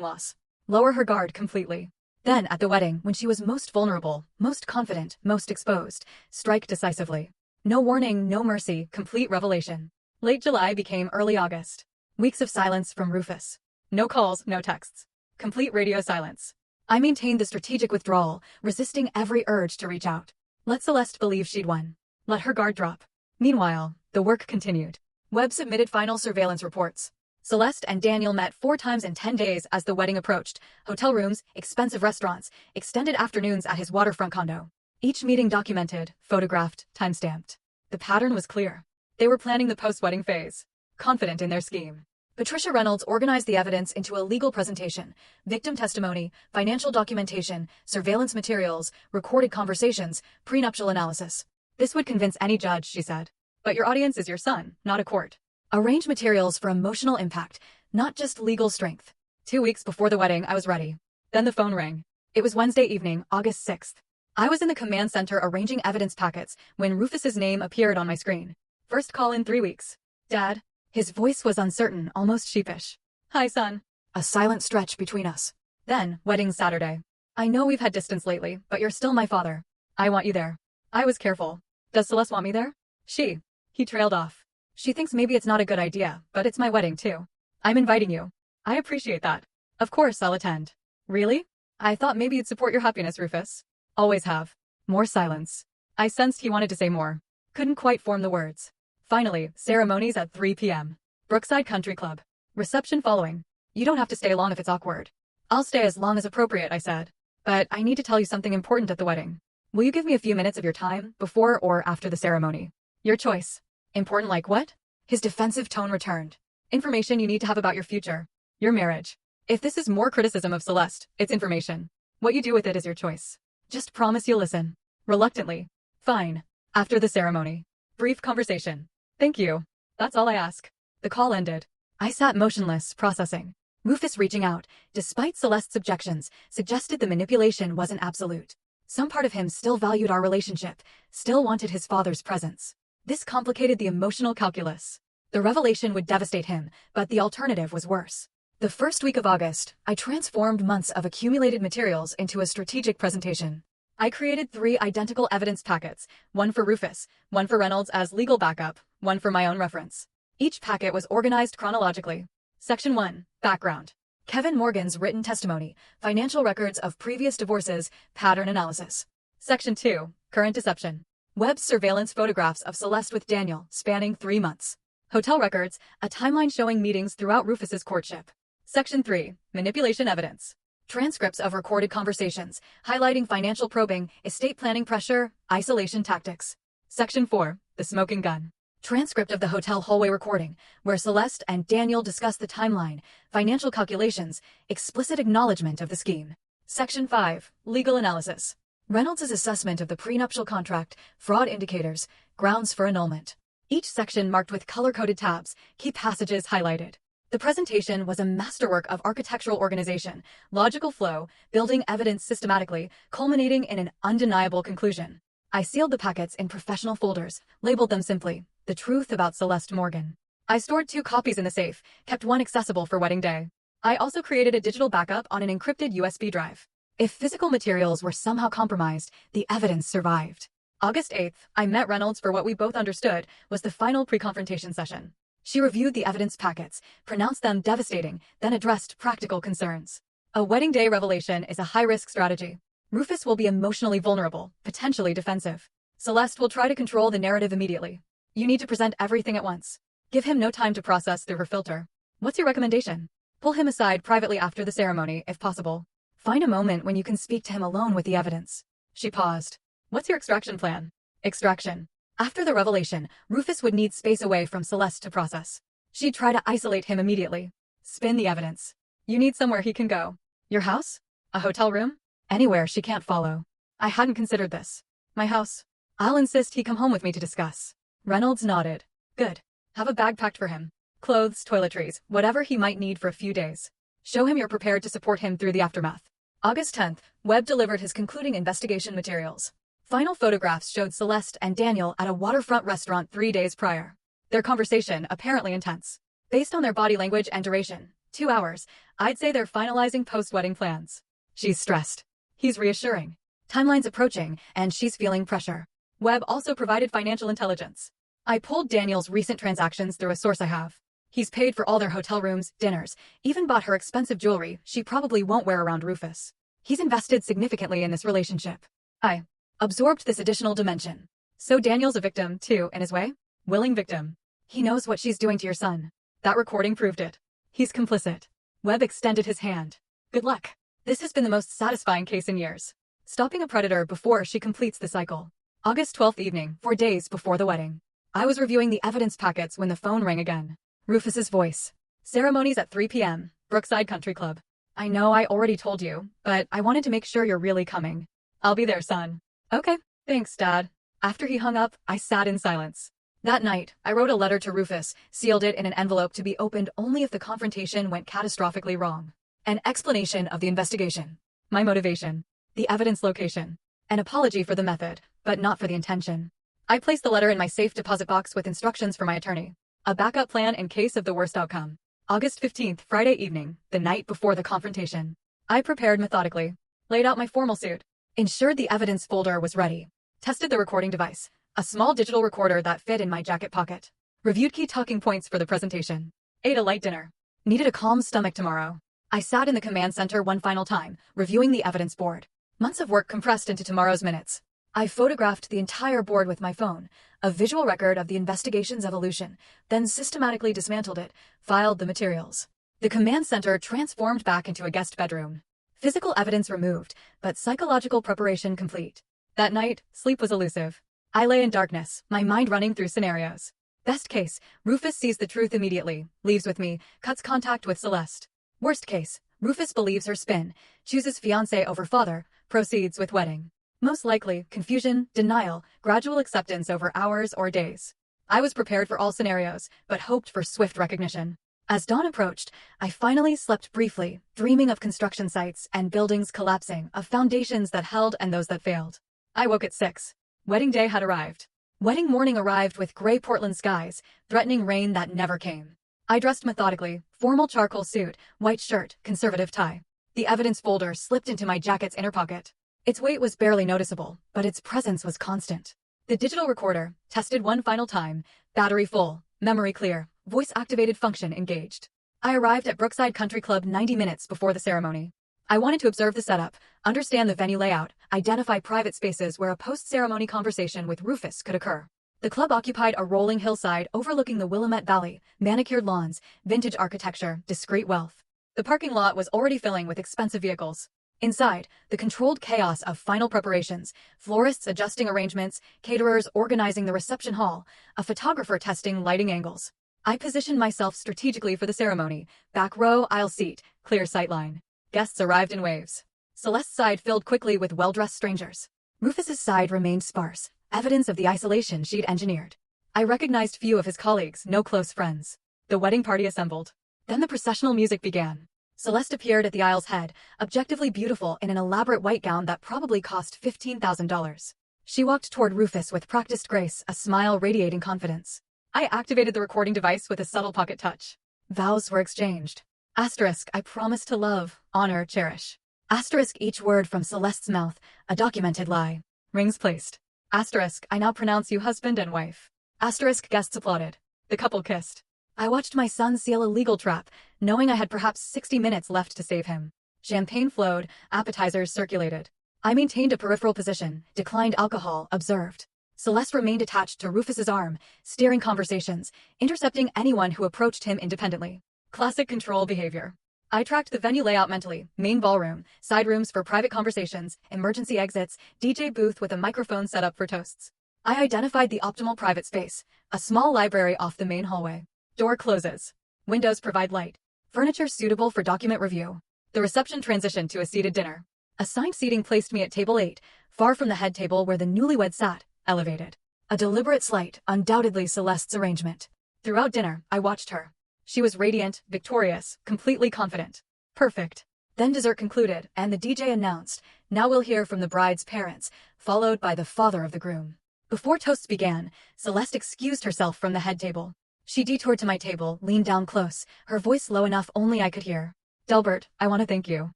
loss. Lower her guard completely. Then, at the wedding, when she was most vulnerable, most confident, most exposed, strike decisively. No warning, no mercy, complete revelation. Late July became early August. Weeks of silence from Rufus. No calls, no texts. Complete radio silence. I maintained the strategic withdrawal, resisting every urge to reach out. Let Celeste believe she'd won. Let her guard drop. Meanwhile, the work continued. Webb submitted final surveillance reports. Celeste and Daniel met 4 times in 10 days as the wedding approached. Hotel rooms, expensive restaurants, extended afternoons at his waterfront condo. Each meeting documented, photographed, timestamped. The pattern was clear. They were planning the post-wedding phase. Confident in their scheme. Patricia Reynolds organized the evidence into a legal presentation, victim testimony, financial documentation, surveillance materials, recorded conversations, prenuptial analysis. This would convince any judge, she said. But your audience is your son, not a court. Arrange materials for emotional impact, not just legal strength. 2 weeks before the wedding, I was ready. Then the phone rang. It was Wednesday evening, August 6th. I was in the command center arranging evidence packets when Rufus's name appeared on my screen. First call in 3 weeks. Dad. His voice was uncertain, almost sheepish. Hi, son. A silent stretch between us. Then, wedding Saturday. I know we've had distance lately, but you're still my father. I want you there. I was careful. Does Celeste want me there? He trailed off. She thinks maybe it's not a good idea, but it's my wedding too. I'm inviting you. I appreciate that. Of course I'll attend. Really? I thought maybe you'd support your happiness, Rufus. Always have. More silence. I sensed he wanted to say more. Couldn't quite form the words. Finally, ceremonies at 3 p.m. Brookside Country Club. Reception following. You don't have to stay long if it's awkward. I'll stay as long as appropriate, I said. But I need to tell you something important at the wedding. Will you give me a few minutes of your time, before or after the ceremony? Your choice. Important like what? His defensive tone returned. Information you need to have about your future. Your marriage. If this is more criticism of Celeste, it's information. What you do with it is your choice. Just promise you'll listen. Reluctantly. Fine. After the ceremony. Brief conversation. Thank you. That's all I ask. The call ended. I sat motionless, processing. Rufus reaching out, despite Celeste's objections, suggested the manipulation wasn't absolute. Some part of him still valued our relationship, still wanted his father's presence. This complicated the emotional calculus. The revelation would devastate him, but the alternative was worse. The first week of August, I transformed months of accumulated materials into a strategic presentation. I created 3 identical evidence packets, one for Rufus, one for Reynolds as legal backup, one for my own reference. Each packet was organized chronologically. Section 1, Background. Kevin Morgan's written testimony, financial records of previous divorces, pattern analysis. Section 2, Current deception. Webb's surveillance photographs of Celeste with Daniel, spanning 3 months. Hotel records, a timeline showing meetings throughout Rufus's courtship. Section 3, Manipulation evidence. Transcripts of recorded conversations, highlighting financial probing, estate planning pressure, isolation tactics. Section 4, The smoking gun. Transcript of the hotel hallway recording, where Celeste and Daniel discuss the timeline, financial calculations, explicit acknowledgement of the scheme. Section 5, Legal analysis. Reynolds' assessment of the prenuptial contract, fraud indicators, grounds for annulment. Each section marked with color-coded tabs, key passages highlighted. The presentation was a masterwork of architectural organization, logical flow, building evidence systematically, culminating in an undeniable conclusion. I sealed the packets in professional folders, labeled them simply, The Truth About Celeste Morgan. I stored 2 copies in the safe, kept one accessible for wedding day. I also created a digital backup on an encrypted USB drive. If physical materials were somehow compromised, the evidence survived. August 8th, I met Reynolds for what we both understood was the final pre-confrontation session. She reviewed the evidence packets, pronounced them devastating, then addressed practical concerns. A wedding day revelation is a high-risk strategy. Rufus will be emotionally vulnerable, potentially defensive. Celeste will try to control the narrative immediately. You need to present everything at once. Give him no time to process through her filter. What's your recommendation? Pull him aside privately after the ceremony, if possible. Find a moment when you can speak to him alone with the evidence. She paused. What's your extraction plan? Extraction. After the revelation, Rufus would need space away from Celeste to process. She'd try to isolate him immediately. Spin the evidence. You need somewhere he can go. Your house? A hotel room? Anywhere she can't follow. I hadn't considered this. My house. I'll insist he come home with me to discuss. Reynolds nodded. Good. Have a bag packed for him. Clothes, toiletries, whatever he might need for a few days. Show him you're prepared to support him through the aftermath. August 10th, Webb delivered his concluding investigation materials. Final photographs showed Celeste and Daniel at a waterfront restaurant 3 days prior. Their conversation apparently intense. Based on their body language and duration, 2 hours, I'd say they're finalizing post-wedding plans. She's stressed. He's reassuring. Timeline's approaching, and she's feeling pressure. Webb also provided financial intelligence. I pulled Daniel's recent transactions through a source I have. He's paid for all their hotel rooms, dinners, even bought her expensive jewelry she probably won't wear around Rufus. He's invested significantly in this relationship. I absorbed this additional dimension. So Daniel's a victim, too, in his way? Willing victim. He knows what she's doing to your son. That recording proved it. He's complicit. Webb extended his hand. Good luck. This has been the most satisfying case in years. Stopping a predator before she completes the cycle. August 12th evening, 4 days before the wedding. I was reviewing the evidence packets when the phone rang again. Rufus's voice. Ceremonies at 3 p.m., Brookside Country Club. I know I already told you, but I wanted to make sure you're really coming. I'll be there, son. Okay, thanks, Dad. After he hung up, I sat in silence. That night, I wrote a letter to Rufus, sealed it in an envelope to be opened only if the confrontation went catastrophically wrong. An explanation of the investigation. My motivation. The evidence location. An apology for the method, but not for the intention. I placed the letter in my safe deposit box with instructions for my attorney. A backup plan in case of the worst outcome. August 15th, Friday evening, the night before the confrontation. I prepared methodically. Laid out my formal suit. Ensured the evidence folder was ready. Tested the recording device. A small digital recorder that fit in my jacket pocket. Reviewed key talking points for the presentation. Ate a light dinner. Needed a calm stomach tomorrow. I sat in the command center one final time, reviewing the evidence board. Months of work compressed into tomorrow's minutes. I photographed the entire board with my phone, a visual record of the investigation's evolution, then systematically dismantled it, filed the materials. The command center transformed back into a guest bedroom. Physical evidence removed, but psychological preparation complete. That night, sleep was elusive. I lay in darkness, my mind running through scenarios. Best case, Rufus sees the truth immediately, leaves with me, cuts contact with Celeste. Worst case, Rufus believes her spin, chooses fiancé over father, proceeds with wedding. Most likely, confusion, denial, gradual acceptance over hours or days. I was prepared for all scenarios, but hoped for swift recognition. As dawn approached, I finally slept briefly, dreaming of construction sites and buildings collapsing, of foundations that held and those that failed. I woke at 6. Wedding day had arrived. Wedding morning arrived with gray Portland skies, threatening rain that never came. I dressed methodically, formal charcoal suit, white shirt, conservative tie. The evidence folder slipped into my jacket's inner pocket. Its weight was barely noticeable, but its presence was constant. The digital recorder, tested one final time, battery full, memory clear, voice-activated function engaged. I arrived at Brookside Country Club 90 minutes before the ceremony. I wanted to observe the setup, understand the venue layout, identify private spaces where a post-ceremony conversation with Rufus could occur. The club occupied a rolling hillside overlooking the Willamette Valley, manicured lawns, vintage architecture, discreet wealth. The parking lot was already filling with expensive vehicles. Inside, the controlled chaos of final preparations, florists adjusting arrangements, caterers organizing the reception hall, a photographer testing lighting angles. I positioned myself strategically for the ceremony, back row, aisle seat, clear sightline. Guests arrived in waves. Celeste's side filled quickly with well-dressed strangers. Rufus's side remained sparse, evidence of the isolation she'd engineered. I recognized few of his colleagues, no close friends. The wedding party assembled. Then the processional music began. Celeste appeared at the aisle's head, objectively beautiful in an elaborate white gown that probably cost $15,000. She walked toward Rufus with practiced grace, a smile radiating confidence. I activated the recording device with a subtle pocket touch. Vows were exchanged. Asterisk, I promise to love, honor, cherish. Asterisk, each word from Celeste's mouth, a documented lie. Rings placed. Asterisk, I now pronounce you husband and wife. Asterisk, guests applauded. The couple kissed. I watched my son seal a legal trap, knowing I had perhaps 60 minutes left to save him. Champagne flowed, appetizers circulated. I maintained a peripheral position, declined alcohol, observed. Celeste remained attached to Rufus's arm, steering conversations, intercepting anyone who approached him independently. Classic control behavior. I tracked the venue layout mentally, main ballroom, side rooms for private conversations, emergency exits, DJ booth with a microphone set up for toasts. I identified the optimal private space, a small library off the main hallway. Door closes. Windows provide light. Furniture suitable for document review. The reception transitioned to a seated dinner. Assigned seating placed me at table 8, far from the head table where the newlyweds sat, elevated. A deliberate slight, undoubtedly Celeste's arrangement. Throughout dinner, I watched her. She was radiant, victorious, completely confident. Perfect. Then dessert concluded, and the DJ announced, "Now we'll hear from the bride's parents," followed by the father of the groom. Before toasts began, Celeste excused herself from the head table. She detoured to my table, leaned down close, her voice low enough only I could hear. "Delbert, I want to thank you.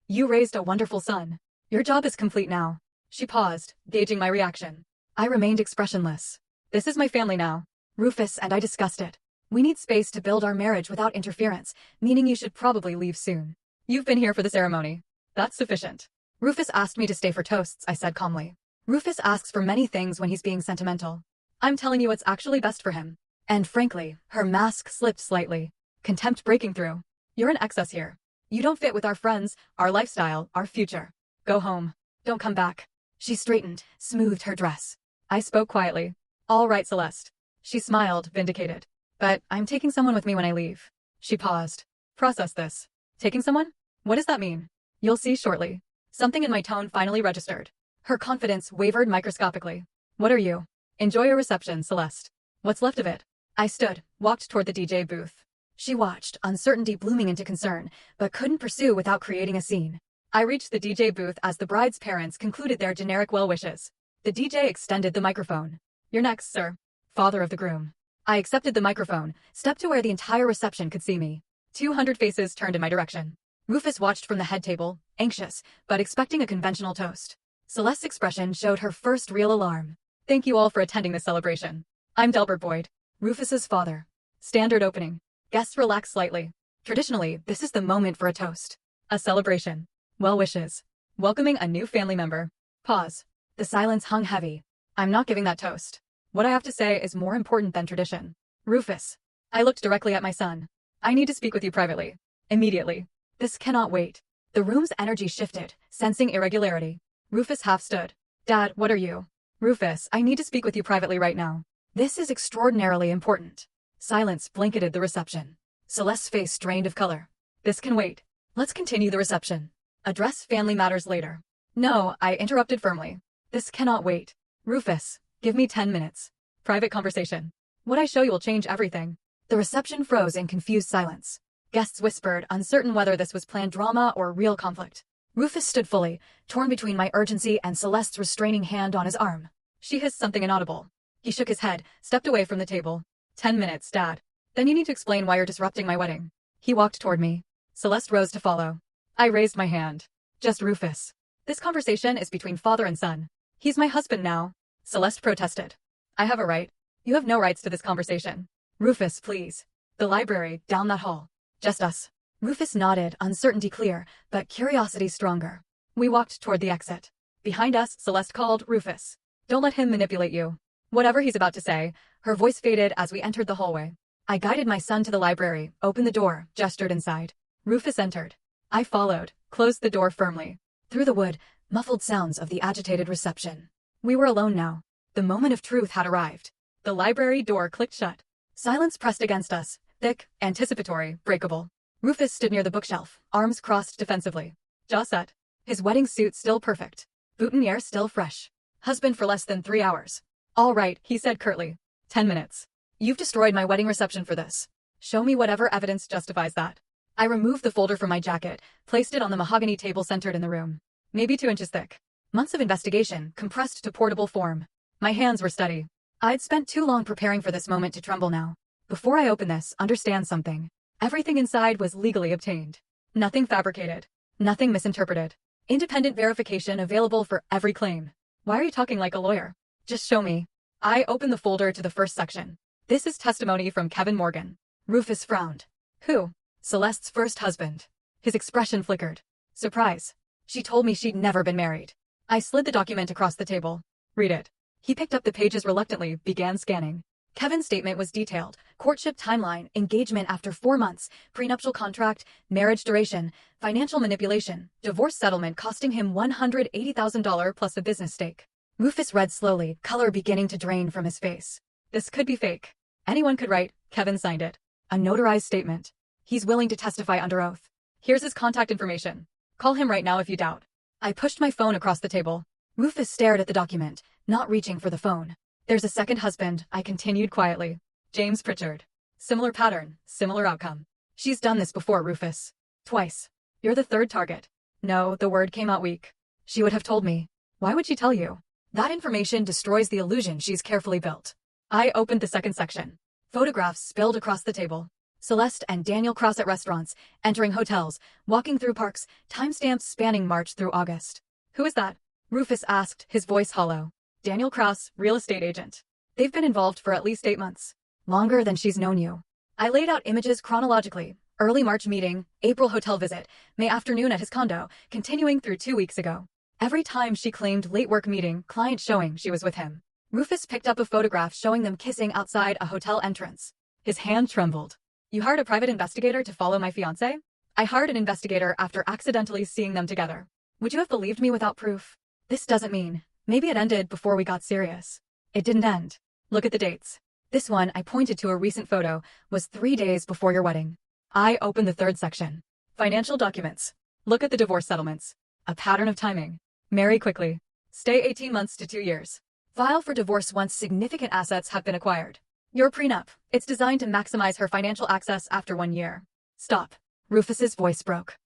You raised a wonderful son. Your job is complete now." She paused, gauging my reaction. I remained expressionless. "This is my family now. Rufus and I discussed it. We need space to build our marriage without interference, meaning you should probably leave soon. You've been here for the ceremony. That's sufficient." "Rufus asked me to stay for toasts," I said calmly. "Rufus asks for many things when he's being sentimental. I'm telling you what's actually best for him." And frankly, her mask slipped slightly. Contempt breaking through. "You're in excess here. You don't fit with our friends, our lifestyle, our future. Go home. Don't come back." She straightened, smoothed her dress. I spoke quietly. "All right, Celeste." She smiled, vindicated. "But I'm taking someone with me when I leave." She paused. "Process this. Taking someone? What does that mean?" "You'll see shortly." Something in my tone finally registered. Her confidence wavered microscopically. "What are you?" "Enjoy your reception, Celeste. What's left of it?" I stood, walked toward the DJ booth. She watched, uncertainty blooming into concern, but couldn't pursue without creating a scene. I reached the DJ booth as the bride's parents concluded their generic well wishes. The DJ extended the microphone. "You're next, sir." Father of the groom. I accepted the microphone, stepped to where the entire reception could see me. 200 faces turned in my direction. Rufus watched from the head table, anxious, but expecting a conventional toast. Celeste's expression showed her first real alarm. "Thank you all for attending this celebration. I'm Delbert Boyd, Rufus's father." Standard opening. Guests relax slightly. Traditionally, this is the moment for a toast. A celebration. Well wishes. Welcoming a new family member. Pause. The silence hung heavy. I'm not giving that toast. What I have to say is more important than tradition. "Rufus." I looked directly at my son. "I need to speak with you privately. Immediately. This cannot wait." The room's energy shifted, sensing irregularity. Rufus half stood. "Dad, what are you?" "Rufus, I need to speak with you privately right now. This is extraordinarily important." Silence blanketed the reception. Celeste's face drained of color. "This can wait. Let's continue the reception. Address family matters later." "No," I interrupted firmly. "This cannot wait. Rufus, give me 10 minutes. Private conversation. What I show you will change everything." The reception froze in confused silence. Guests whispered, uncertain whether this was planned drama or real conflict. Rufus stood fully, torn between my urgency and Celeste's restraining hand on his arm. She hissed something inaudible. He shook his head, stepped away from the table. 10 minutes, Dad. Then you need to explain why you're disrupting my wedding. He walked toward me. Celeste rose to follow. I raised my hand. Just Rufus. This conversation is between father and son. He's my husband now. Celeste protested. I have a right. You have no rights to this conversation. Rufus, please. The library, down that hall. Just us. Rufus nodded, uncertainty clear, but curiosity stronger. We walked toward the exit. Behind us, Celeste called, Rufus. Don't let him manipulate you. Whatever he's about to say, her voice faded as we entered the hallway. I guided my son to the library, opened the door, gestured inside. Rufus entered. I followed, closed the door firmly. Through the wood, muffled sounds of the agitated reception. We were alone now. The moment of truth had arrived. The library door clicked shut. Silence pressed against us, thick, anticipatory, breakable. Rufus stood near the bookshelf, arms crossed defensively. Jaw set. His wedding suit still perfect. Boutonniere still fresh. Husband for less than 3 hours. All right, he said curtly. 10 minutes. You've destroyed my wedding reception for this. Show me whatever evidence justifies that. I removed the folder from my jacket, placed it on the mahogany table centered in the room. Maybe 2 inches thick. Months of investigation, compressed to portable form. My hands were steady. I'd spent too long preparing for this moment to tremble now. Before I open this, understand something. Everything inside was legally obtained. Nothing fabricated. Nothing misinterpreted. Independent verification available for every claim. Why are you talking like a lawyer? Just show me. I opened the folder to the first section. This is testimony from Kevin Morgan. Rufus frowned. Who? Celeste's first husband. His expression flickered. Surprise. She told me she'd never been married. I slid the document across the table. Read it. He picked up the pages reluctantly, began scanning. Kevin's statement was detailed. Courtship timeline, engagement after 4 months, prenuptial contract, marriage duration, financial manipulation, divorce settlement costing him $180,000 plus a business stake. Rufus read slowly, color beginning to drain from his face. This could be fake. Anyone could write. Kevin signed it. A notarized statement. He's willing to testify under oath. Here's his contact information. Call him right now if you doubt. I pushed my phone across the table. Rufus stared at the document, not reaching for the phone. There's a second husband, I continued quietly. James Pritchard. Similar pattern, similar outcome. She's done this before, Rufus. Twice. You're the third target. No, the word came out weak. She would have told me. Why would she tell you? That information destroys the illusion she's carefully built. I opened the second section. Photographs spilled across the table. Celeste and Daniel Cross at restaurants, entering hotels, walking through parks, timestamps spanning March through August. Who is that? Rufus asked, his voice hollow. Daniel Cross, real estate agent. They've been involved for at least 8 months. Longer than she's known you. I laid out images chronologically. Early March meeting, April hotel visit, May afternoon at his condo, continuing through 2 weeks ago. Every time she claimed late work meeting, client showing she was with him. Rufus picked up a photograph showing them kissing outside a hotel entrance. His hand trembled. You hired a private investigator to follow my fiancé? I hired an investigator after accidentally seeing them together. Would you have believed me without proof? This doesn't mean. Maybe it ended before we got serious. It didn't end. Look at the dates. This one, I pointed to a recent photo, was 3 days before your wedding. I opened the third section. Financial documents. Look at the divorce settlements. A pattern of timing. Marry quickly. Stay 18 months to 2 years. File for divorce once significant assets have been acquired. Your prenup. It's designed to maximize her financial access after 1 year. Stop. Rufus's voice broke.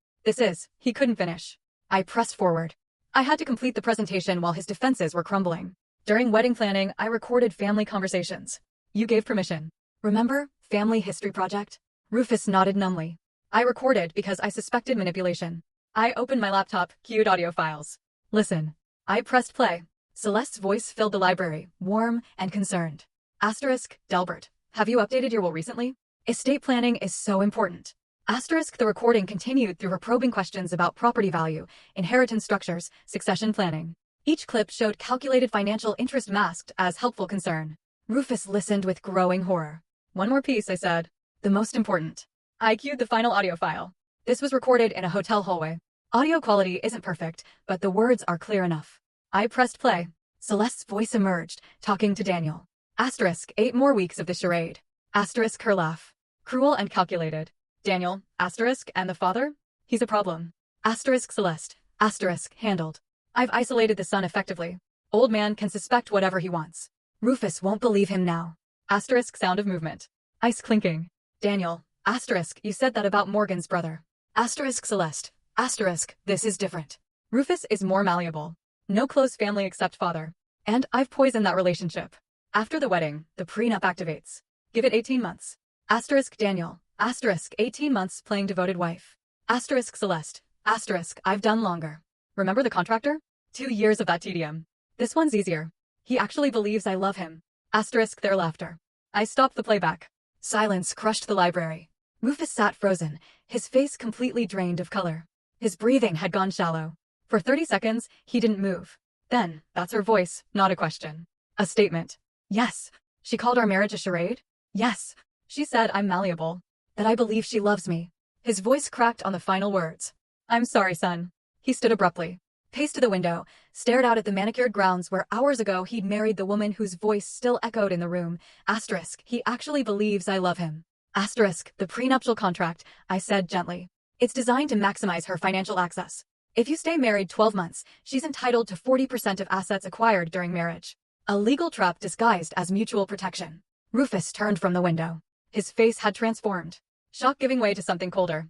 He couldn't finish. I pressed forward. I had to complete the presentation while his defenses were crumbling. During wedding planning, I recorded family conversations. You gave permission. Remember, Family History Project? Rufus nodded numbly. I recorded because I suspected manipulation. I opened my laptop, queued audio files. Listen. I pressed play. Celeste's voice filled the library, warm and concerned. Asterisk, Delbert. Have you updated your will recently? Estate planning is so important. Asterisk, the recording continued through her probing questions about property value, inheritance structures, succession planning. Each clip showed calculated financial interest masked as helpful concern. Rufus listened with growing horror. One more piece, I said. The most important. I queued the final audio file. This was recorded in a hotel hallway. Audio quality isn't perfect, but the words are clear enough. I pressed play. Celeste's voice emerged, talking to Daniel. Asterisk, 8 more weeks of the charade. Asterisk, her laugh. Cruel and calculated. Daniel, asterisk, and the father? He's a problem. Asterisk, Celeste. Asterisk, handled. I've isolated the son effectively. Old man can suspect whatever he wants. Rufus won't believe him now. Asterisk, sound of movement. Ice clinking. Daniel, asterisk, you said that about Morgan's brother. Asterisk Celeste. Asterisk, this is different. Rufus is more malleable. No close family except father. And I've poisoned that relationship. After the wedding, the prenup activates. Give it 18 months. Asterisk Daniel. Asterisk 18 months playing devoted wife. Asterisk Celeste. Asterisk I've done longer. Remember the contractor? 2 years of that tedium. This one's easier. He actually believes I love him. Asterisk their laughter. I stopped the playback. Silence crushed the library. Rufus sat frozen, his face completely drained of color. His breathing had gone shallow. For 30 seconds, he didn't move. Then, that's her voice, not a question. A statement. Yes. She called our marriage a charade? Yes. She said I'm malleable. That I believe she loves me. His voice cracked on the final words. I'm sorry, son. He stood abruptly, paced to the window, stared out at the manicured grounds where hours ago he'd married the woman whose voice still echoed in the room. Asterisk, he actually believes I love him. Asterisk, the prenuptial contract, I said gently. It's designed to maximize her financial access. If you stay married 12 months, she's entitled to 40% of assets acquired during marriage. A legal trap disguised as mutual protection. Rufus turned from the window. His face had transformed. Shock giving way to something colder.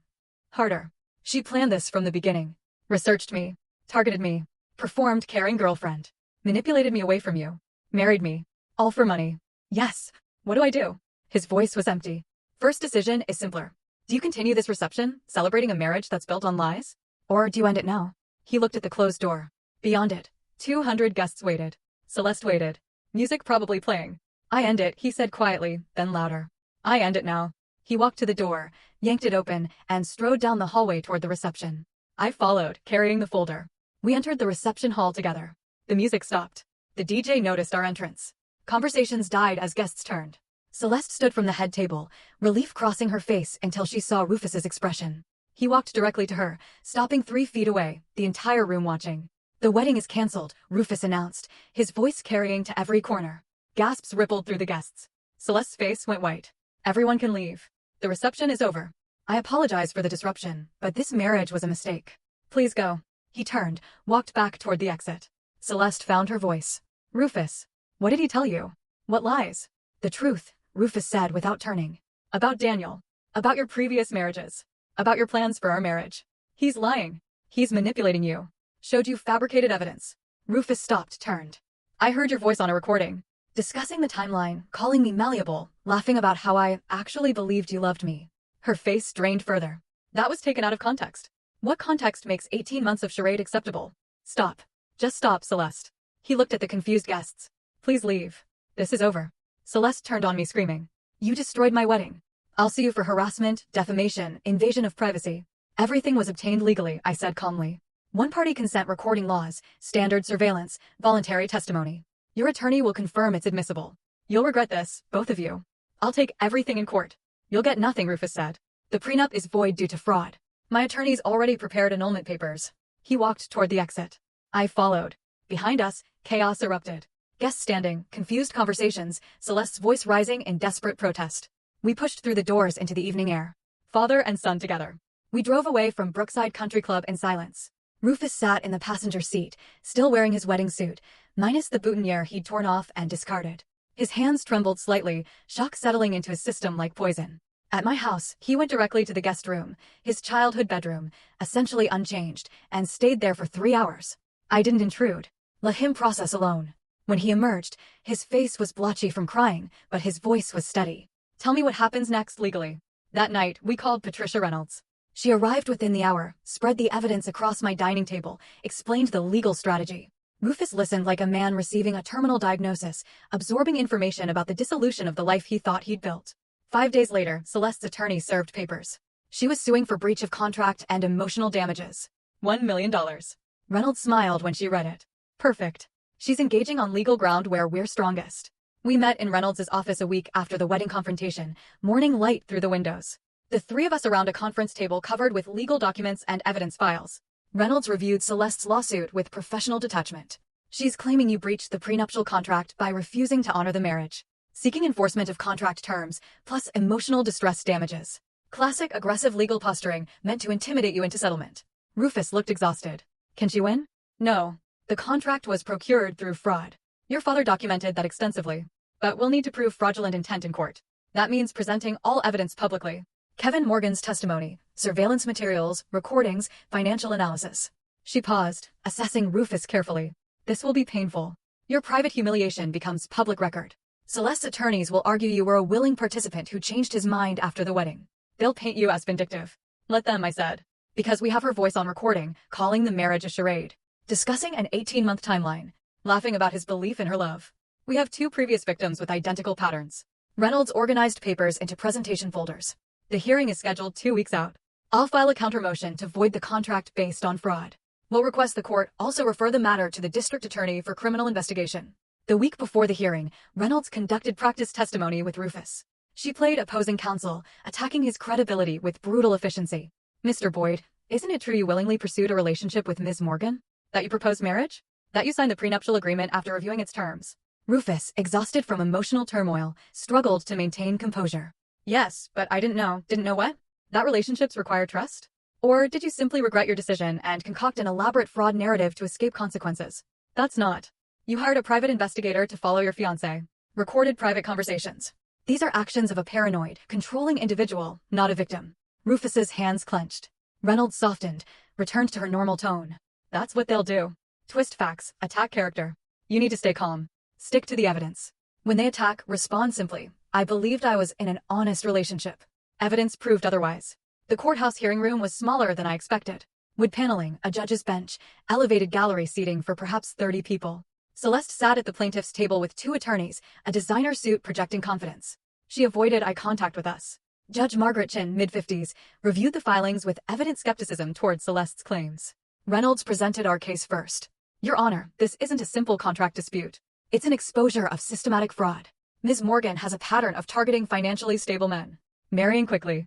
Harder. She planned this from the beginning. Researched me. Targeted me. Performed caring girlfriend. Manipulated me away from you. Married me. All for money. Yes. What do I do? His voice was empty. First decision is simpler. Do you continue this reception, celebrating a marriage that's built on lies? Or do you end it now? He looked at the closed door. Beyond it, 200 guests waited. Celeste waited. Music probably playing. I end it, he said quietly, then louder. I end it now. He walked to the door, yanked it open, and strode down the hallway toward the reception. I followed, carrying the folder. We entered the reception hall together. The music stopped. The DJ noticed our entrance. Conversations died as guests turned. Celeste stood from the head table, relief crossing her face until she saw Rufus's expression. He walked directly to her, stopping 3 feet away, the entire room watching. The wedding is cancelled, Rufus announced, his voice carrying to every corner. Gasps rippled through the guests. Celeste's face went white. Everyone can leave. The reception is over. I apologize for the disruption, but this marriage was a mistake. Please go. He turned, walked back toward the exit. Celeste found her voice. Rufus. What did he tell you? What lies? The truth, Rufus said without turning. About Daniel. About your previous marriages. About your plans for our marriage. He's lying. He's manipulating you. Showed you fabricated evidence. Rufus stopped, turned. I heard your voice on a recording. Discussing the timeline, calling me malleable, laughing about how I actually believed you loved me. Her face strained further. That was taken out of context. What context makes 18 months of charade acceptable? Stop. Just stop, Celeste. He looked at the confused guests. Please leave. This is over. Celeste turned on me screaming. You destroyed my wedding. I'll sue you for harassment, defamation, invasion of privacy. Everything was obtained legally, I said calmly. One-party consent recording laws, standard surveillance, voluntary testimony. Your attorney will confirm it's admissible. You'll regret this, both of you. I'll take everything in court. You'll get nothing, Rufus said. The prenup is void due to fraud. My attorney's already prepared annulment papers. He walked toward the exit. I followed. Behind us, chaos erupted. Guests standing, confused conversations, Celeste's voice rising in desperate protest. We pushed through the doors into the evening air. Father and son together. We drove away from Brookside Country Club in silence. Rufus sat in the passenger seat, still wearing his wedding suit, minus the boutonniere he'd torn off and discarded. His hands trembled slightly, shock settling into his system like poison. At my house, he went directly to the guest room, his childhood bedroom, essentially unchanged, and stayed there for 3 hours. I didn't intrude. Let him process alone. When he emerged, his face was blotchy from crying, but his voice was steady. Tell me what happens next legally. That night, we called Patricia Reynolds. She arrived within the hour, spread the evidence across my dining table, explained the legal strategy. Rufus listened like a man receiving a terminal diagnosis, absorbing information about the dissolution of the life he thought he'd built. 5 days later, Celeste's attorney served papers. She was suing for breach of contract and emotional damages. $1 million. Reynolds smiled when she read it. Perfect. She's engaging on legal ground where we're strongest. We met in Reynolds' office a week after the wedding confrontation, morning light through the windows. The 3 of us around a conference table covered with legal documents and evidence files. Reynolds reviewed Celeste's lawsuit with professional detachment. She's claiming you breached the prenuptial contract by refusing to honor the marriage. Seeking enforcement of contract terms, plus emotional distress damages. Classic aggressive legal posturing meant to intimidate you into settlement. Rufus looked exhausted. Can she win? No. The contract was procured through fraud. Your father documented that extensively. But we'll need to prove fraudulent intent in court. That means presenting all evidence publicly. Kevin Morgan's testimony, surveillance materials, recordings, financial analysis. She paused, assessing Rufus carefully. This will be painful. Your private humiliation becomes public record. Celeste's attorneys will argue you were a willing participant who changed his mind after the wedding. They'll paint you as vindictive. Let them, I said. Because we have her voice on recording, calling the marriage a charade. Discussing an 18-month timeline. Laughing about his belief in her love. We have 2 previous victims with identical patterns. Reynolds organized papers into presentation folders. The hearing is scheduled 2 weeks out. I'll file a countermotion to void the contract based on fraud. We'll request the court also refer the matter to the district attorney for criminal investigation. The week before the hearing, Reynolds conducted practice testimony with Rufus. She played opposing counsel, attacking his credibility with brutal efficiency. Mr. Boyd, isn't it true you willingly pursued a relationship with Ms. Morgan? That you proposed marriage? That you signed the prenuptial agreement after reviewing its terms? Rufus, exhausted from emotional turmoil, struggled to maintain composure. Yes, but I didn't know. Didn't know what? That relationships require trust? Or did you simply regret your decision and concoct an elaborate fraud narrative to escape consequences? That's not. You hired a private investigator to follow your fiancé. Recorded private conversations. These are actions of a paranoid, controlling individual, not a victim. Rufus's hands clenched. Reynolds softened, returned to her normal tone. That's what they'll do. Twist facts, attack character. You need to stay calm. Stick to the evidence. When they attack, respond simply. I believed I was in an honest relationship. Evidence proved otherwise. The courthouse hearing room was smaller than I expected. Wood paneling, a judge's bench, elevated gallery seating for perhaps 30 people. Celeste sat at the plaintiff's table with 2 attorneys, a designer suit projecting confidence. She avoided eye contact with us. Judge Margaret Chin, mid-50s, reviewed the filings with evident skepticism toward Celeste's claims. Reynolds presented our case first. Your Honor, this isn't a simple contract dispute. It's an exposure of systematic fraud. Ms. Morgan has a pattern of targeting financially stable men. Marrying quickly.